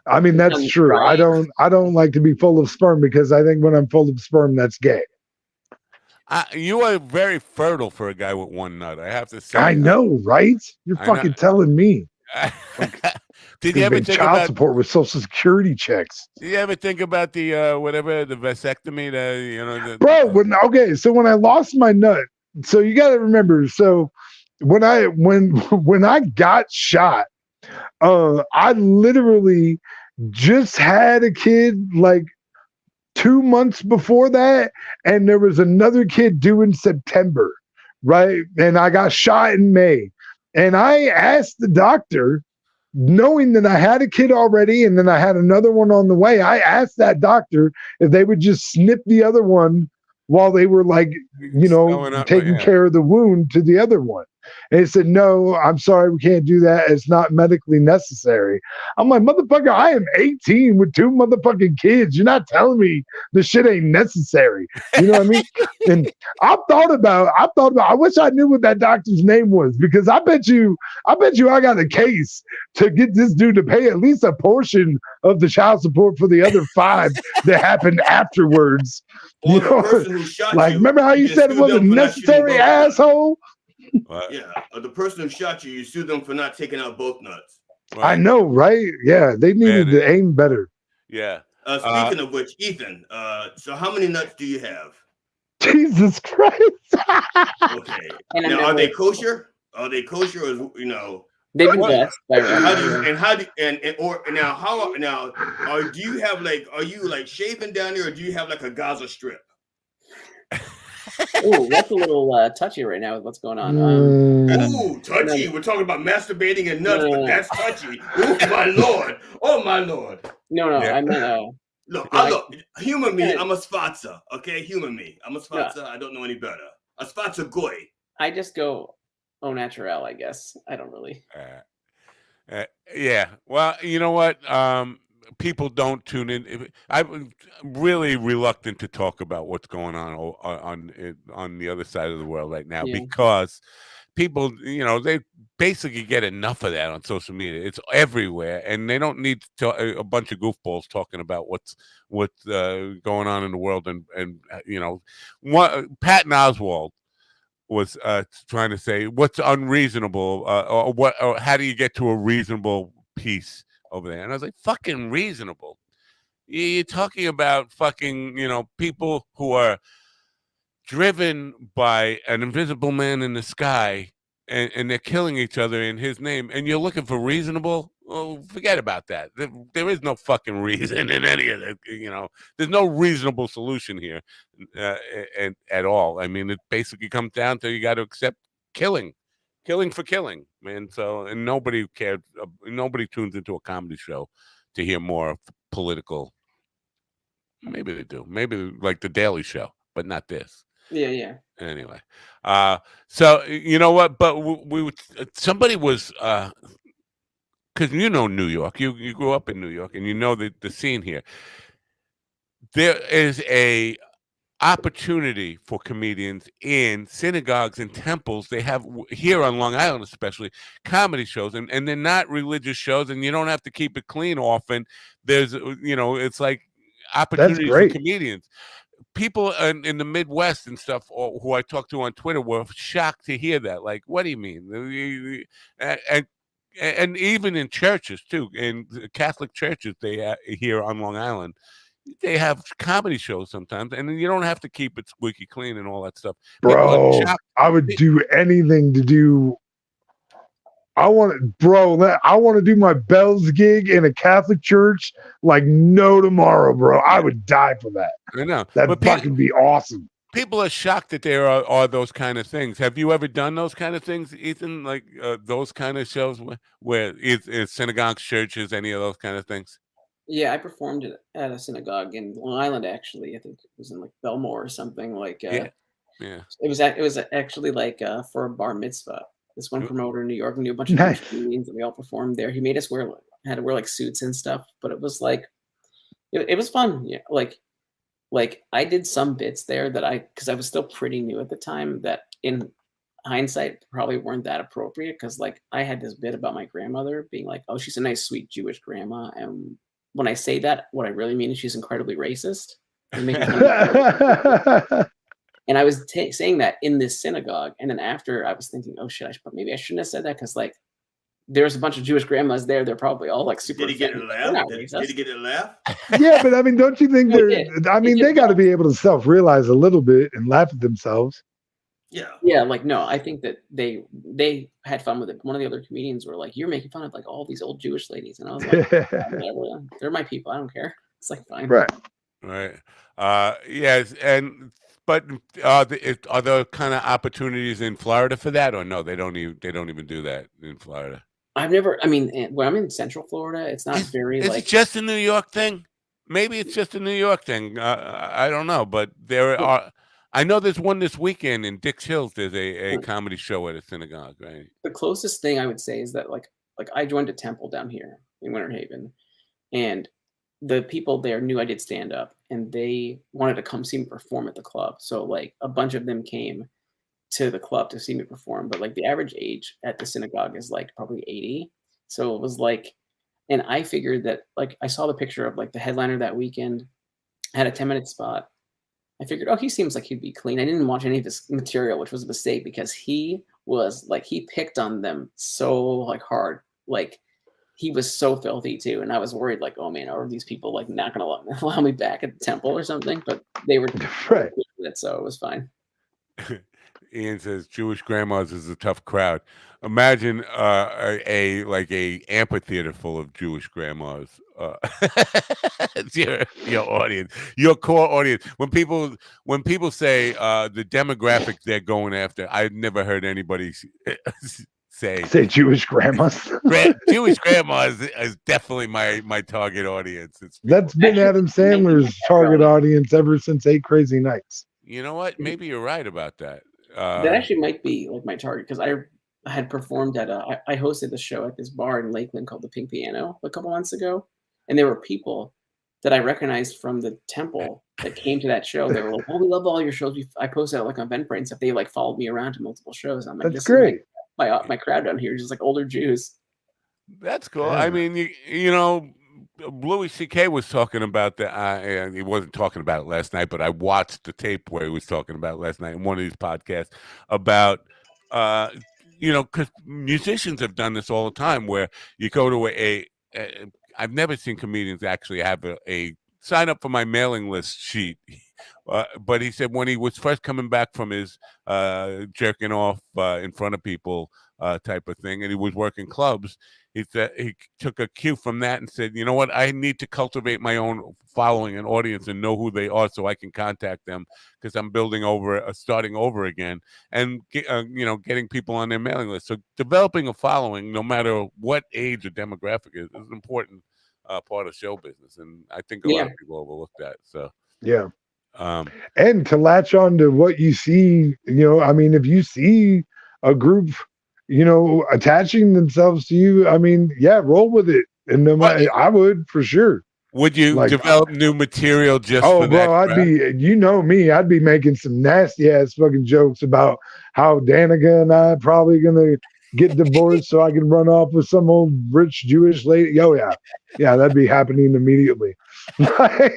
Speaker 5: I mean, that's true. I don't like to be full of sperm, because I think when I'm full of sperm, that's gay.
Speaker 1: You are very fertile for a guy with one nut, I have to say.
Speaker 5: I know, right? You're fucking telling me.
Speaker 1: Did you ever think
Speaker 5: child
Speaker 1: about
Speaker 5: support with Social Security checks?
Speaker 1: Did you ever think about the the vasectomy?
Speaker 5: Bro, so when I lost my nut, so you got to remember. So when I got shot, I literally just had a kid like 2 months before that, and there was another kid due in September, right? And I got shot in May, and I asked the doctor, knowing that I had a kid already and then I had another one on the way, I asked that doctor if they would just snip the other one while they were like, taking care of the wound to the other one. And he said, no, I'm sorry, we can't do that. It's not medically necessary. I'm like, motherfucker, I am 18 with 2 motherfucking kids. You're not telling me this shit ain't necessary. You know what I mean? And I thought about, I wish I knew what that doctor's name was, because I bet you I got a case to get this dude to pay at least a portion of the child support for the other 5 that happened afterwards.
Speaker 4: Or the person who shot
Speaker 5: like,
Speaker 4: you,
Speaker 5: remember how you said it wasn't necessary, asshole?
Speaker 4: Yeah, the person who shot you sued them for not taking out both nuts.
Speaker 5: Right. I know, right? Yeah, they needed to aim better.
Speaker 1: Yeah.
Speaker 4: Speaking of which, Ethan, so how many nuts do you have?
Speaker 5: Jesus Christ.
Speaker 4: Okay.
Speaker 8: And
Speaker 4: Now,
Speaker 8: I'm
Speaker 4: are they
Speaker 8: never-
Speaker 4: kosher? Are they kosher? Or, you know,
Speaker 8: They've been
Speaker 1: What?
Speaker 8: blessed by
Speaker 4: how do and or now how now are do you have like are you like shaving down there or do you have like a Gaza strip?
Speaker 8: Oh, that's a little touchy right now with what's going on.
Speaker 4: Ooh, touchy. We're talking about masturbating and nuts, but that's touchy. Oh my lord. Oh my lord.
Speaker 8: No,
Speaker 1: Yeah.
Speaker 8: I meant
Speaker 4: Look,
Speaker 8: No,
Speaker 4: look, humor me.
Speaker 8: kinda-
Speaker 4: I'm a spatza. Okay, humor me. I'm a
Speaker 8: No.
Speaker 4: spatza. I don't know any better. A spatza goy.
Speaker 8: I just go au naturel, I guess. I don't really.
Speaker 1: Yeah. Well, you know what? People don't tune in. I'm really reluctant to talk about what's going on the other side of the world right now
Speaker 8: Yeah.
Speaker 1: because people, you know, they basically get enough of that on social media. It's everywhere, and they don't need a bunch of goofballs talking about what's going on in the world. And you know, Patton Oswalt was trying to say what's unreasonable, or how do you get to a reasonable peace over there? And I was like, fucking reasonable. You're talking about fucking, you know, people who are driven by an invisible man in the sky, and they're killing each other in his name, and you're looking for reasonable. Well, forget about that. There is no fucking reason in any of it. You know, there's no reasonable solution here, and at all. I mean, it basically comes down to you got to accept killing for killing, man. So, and nobody cares. Nobody tunes into a comedy show to hear more political. Maybe they do. Maybe like the Daily Show, but not this.
Speaker 8: Yeah.
Speaker 1: Anyway, so you know what? But somebody was because you know New York, you grew up in New York, and you know the scene here. There is a opportunity for comedians in synagogues and temples. They have here on Long Island, especially comedy shows, and they're not religious shows, and you don't have to keep it clean often. There's you know, it's like opportunities for comedians. People in the Midwest and stuff, who I talked to on Twitter, were shocked to hear that. Like, what do you mean? And even in churches too, in Catholic churches, they here on Long Island, they have comedy shows sometimes, and you don't have to keep it squeaky clean and all that stuff.
Speaker 5: Bro, I would do anything to do. I want to do my bells gig in a Catholic church like no tomorrow, bro. I would die for that.
Speaker 1: I know.
Speaker 5: That'd fucking be awesome.
Speaker 1: People are shocked that there are those kind of things. Have you ever done those kind of things, Ethan? Like those kind of shows where it's synagogues, churches, any of those kind of things?
Speaker 8: Yeah, I performed at a synagogue in Long Island. Actually, I think it was in like Belmore or something. Like,
Speaker 1: yeah.
Speaker 8: It was actually like for a bar mitzvah. This one promoter in New York knew a bunch of comedians, and we all performed there. He made us had to wear like suits and stuff, but it was like it was fun. Yeah, like I did some bits there that because I was still pretty new at the time, that in hindsight probably weren't that appropriate, because like I had this bit about my grandmother being like, oh, she's a nice sweet Jewish grandma, and when I say that, what I really mean is she's incredibly racist. And I was saying that in this synagogue, and then after I was thinking, oh shit, maybe I shouldn't have said that, because like there's a bunch of Jewish grandmas there. They're probably all like super.
Speaker 4: Did he get a laugh? Did he get a laugh?
Speaker 5: Yeah, but I mean, don't you think they got to be able to self-realize a little bit and laugh at themselves.
Speaker 8: Yeah, like no, I think that they had fun with it. One of the other comedians were like, "You're making fun of like all these old Jewish ladies," and I was like, whatever, they're my people. I don't care. It's like fine.
Speaker 1: Right. Yes, but are there kind of opportunities in Florida for that, or no? They don't even do that in Florida.
Speaker 8: I've never. I mean, when I'm in Central Florida, it's not very
Speaker 1: is
Speaker 8: like.
Speaker 1: It just a New York thing? Maybe it's just a New York thing. I don't know, but there are. I know there's one this weekend in Dix Hills. There's a comedy show at a synagogue, right?
Speaker 8: The closest thing I would say is that like I joined a temple down here in Winter Haven, and the people there knew I did stand up, and they wanted to come see me perform at the club. So like a bunch of them came to the club to see me perform, but like the average age at the synagogue is like probably 80. So it was like, and I figured that like I saw the picture of like the headliner that weekend, had a 10-minute spot. I figured, oh, he seems like he'd be clean. I didn't watch any of his material, which was a mistake, because he was like, he picked on them so like hard. Like he was so filthy too. And I was worried like, oh man, are these people like not going to allow me back at the temple or something? But they were
Speaker 5: right.
Speaker 8: it, so it was fine.
Speaker 1: Ian says Jewish grandmas is a tough crowd. Imagine a amphitheater full of Jewish grandmas. It's your audience, your core audience. When people say the demographic they're going after, I've never heard anybody say
Speaker 5: Jewish grandmas.
Speaker 1: Jewish grandmas is definitely my target audience.
Speaker 5: That's been Adam Sandler's target audience ever since 8 Crazy Nights.
Speaker 1: You know what? Maybe you're right about that.
Speaker 8: That actually might be like my target, because I had performed at I hosted the show at this bar in Lakeland called the Pink Piano a couple months ago, and there were people that I recognized from the temple that came to that show. They were like, "Oh, we love all your shows." I posted it like on Eventbrite and stuff. They like followed me around to multiple shows. I'm like,
Speaker 5: That's
Speaker 8: this
Speaker 5: great.
Speaker 8: Is my crowd down here is just like older Jews.
Speaker 1: That's cool.
Speaker 5: Yeah.
Speaker 1: I mean, you know, Louis C.K. was talking about that, and he wasn't talking about it last night, but I watched the tape where he was talking about it last night in one of these podcasts about, because musicians have done this all the time, where you go to I've never seen comedians actually have a sign up for my mailing list sheet. But he said when he was first coming back from his jerking off in front of people type of thing, and he was working clubs, he said he took a cue from that and said, you know what, I need to cultivate my own following and audience and know who they are so I can contact them, because I'm starting over again, and getting people on their mailing list. So developing a following, no matter what age or demographic is an important part of show business, and I think a lot of people overlook that. So
Speaker 5: yeah. And to latch on to what you see, I mean, if you see a group, attaching themselves to you, I mean, yeah, roll with it. And I would for sure.
Speaker 1: Would you develop new material just for that?
Speaker 5: Oh, bro, I'd be making some nasty ass fucking jokes about how Danica and I probably gonna get divorced so I can run off with some old rich Jewish lady. Oh yeah, that'd be happening immediately. Like,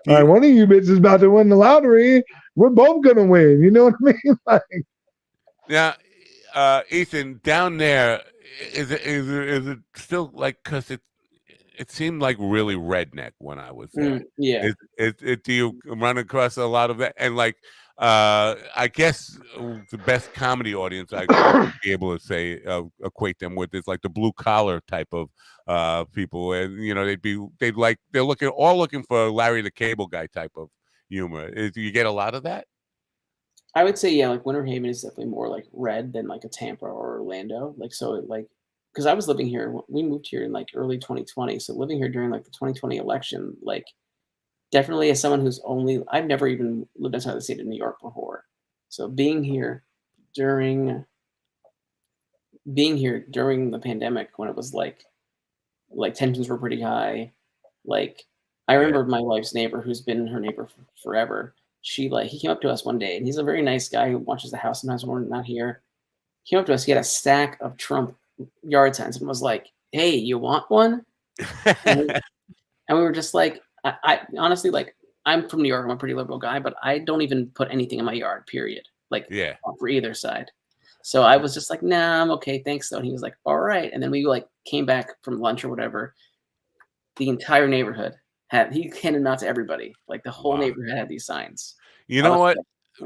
Speaker 5: one of you bitches is about to win the lottery. We're both gonna win. You know what I mean? Like,
Speaker 1: now, Ethan, down there, is it still like, because it seemed like really redneck when I was there.
Speaker 8: Yeah.
Speaker 1: Do you run across a lot of that? And like, I guess the best comedy audience I could be able to say equate them with is like the blue collar type of people, and they're looking for Larry the Cable Guy type of humor. Do you get a lot of that?
Speaker 8: I would say, yeah, like Winter Haven is definitely more like red than like a Tampa or Orlando. Like, so like, because I was living here, we moved here in like early 2020. So living here during like the 2020 election, like definitely as someone I've never even lived outside the state of New York before. So being here during the pandemic, when it was like tensions were pretty high. Like, I remember my wife's neighbor, who's been her neighbor forever. He came up to us one day, and he's a very nice guy who watches the house sometimes when we're not here. He came up to us. He had a stack of Trump yard signs and was like, "Hey, you want one?" and we were just like, I honestly, like, I'm from New York. I'm a pretty liberal guy, but I don't even put anything in my yard, period. Like, for either side. So I was just like, nah, I'm okay, thanks though. And he was like, all right. And then we like came back from lunch or whatever. The entire neighborhood he handed them out to everybody. Like, the whole neighborhood had these signs.
Speaker 1: You know what?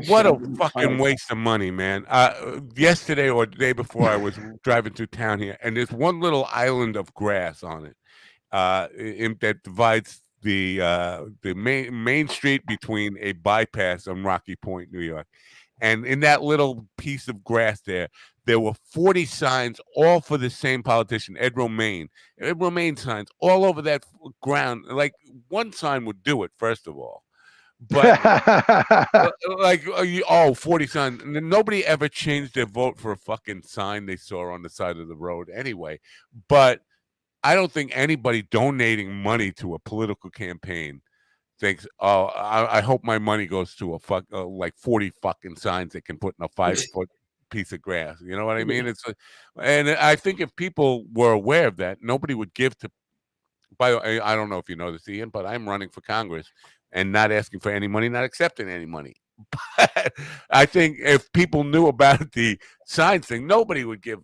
Speaker 1: What a fucking waste of money, man. Yesterday or the day before, I was driving through town here, and there's one little island of grass on it that divides the main street between a bypass on Rocky Point, New York. And in that little piece of grass there were 40 signs, all for the same politician, Ed Romaine. Ed Romaine signs all over that ground. Like, one sign would do it, first of all. But 40 signs. And nobody ever changed their vote for a fucking sign they saw on the side of the road anyway. But I don't think anybody donating money to a political campaign thinks, oh, I hope my money goes to like 40 fucking signs they can put in a 5-foot piece of grass. You know what I mean? And I think if people were aware of that, nobody would give to. By the way, I don't know if you know this, Ian, but I'm running for Congress and not asking for any money, not accepting any money. But I think if people knew about the signs thing, nobody would give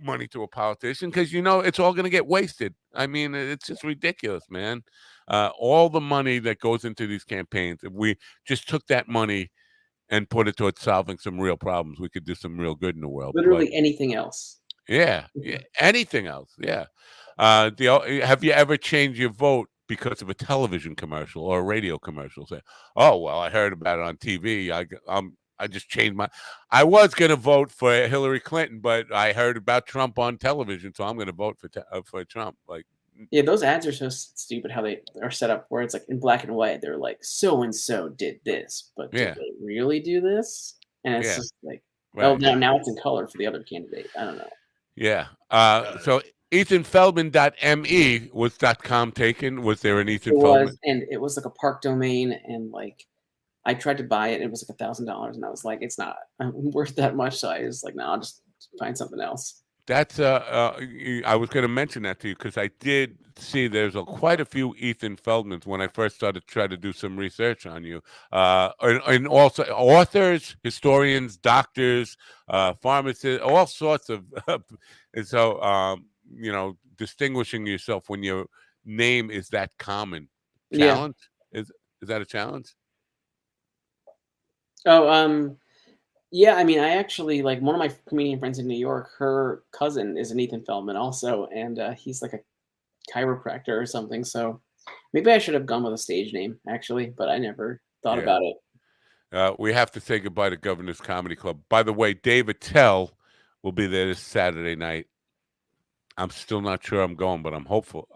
Speaker 1: money to a politician because it's all going to get wasted. I mean, it's just ridiculous, man. All the money that goes into these campaigns, if we just took that money and put it towards solving some real problems, we could do some real good in the world.
Speaker 8: Literally anything else.
Speaker 1: Yeah, anything else. Yeah. Have you ever changed your vote because of a television commercial or a radio commercial? Say, oh well, I heard about it on TV. I just changed my. I was going to vote for Hillary Clinton, but I heard about Trump on television, so I'm going to vote for Trump. Like,
Speaker 8: yeah, those ads are so stupid how they are set up, where it's like in black and white. They're like, so and so did this, but did they really do this? And it's just like, oh, now it's in color for the other candidate. I don't know.
Speaker 1: Yeah. So EthanFeldman.me was .com taken. Was there an Ethan Feldman?
Speaker 8: And it was like a park domain, and like I tried to buy it, and it was like $1,000, and I was like, it's not worth that much. So I was like, no, I'll just find something else.
Speaker 1: That's I was going to mention that to you because I did see there's quite a few Ethan Feldmans when I first started to try to do some research on you, and also authors, historians, doctors, pharmacists, all sorts of. And so distinguishing yourself when your name is that common. Challenge is that a challenge?
Speaker 8: Oh, yeah, I mean, I actually, like, one of my comedian friends in New York, her cousin is an Ethan Feldman also, and he's like a chiropractor or something, so maybe I should have gone with a stage name, actually, but I never thought about it.
Speaker 1: We have to say goodbye to Governor's Comedy Club. By the way, Dave Attell will be there this Saturday night. I'm still not sure I'm going, but I'm hopeful.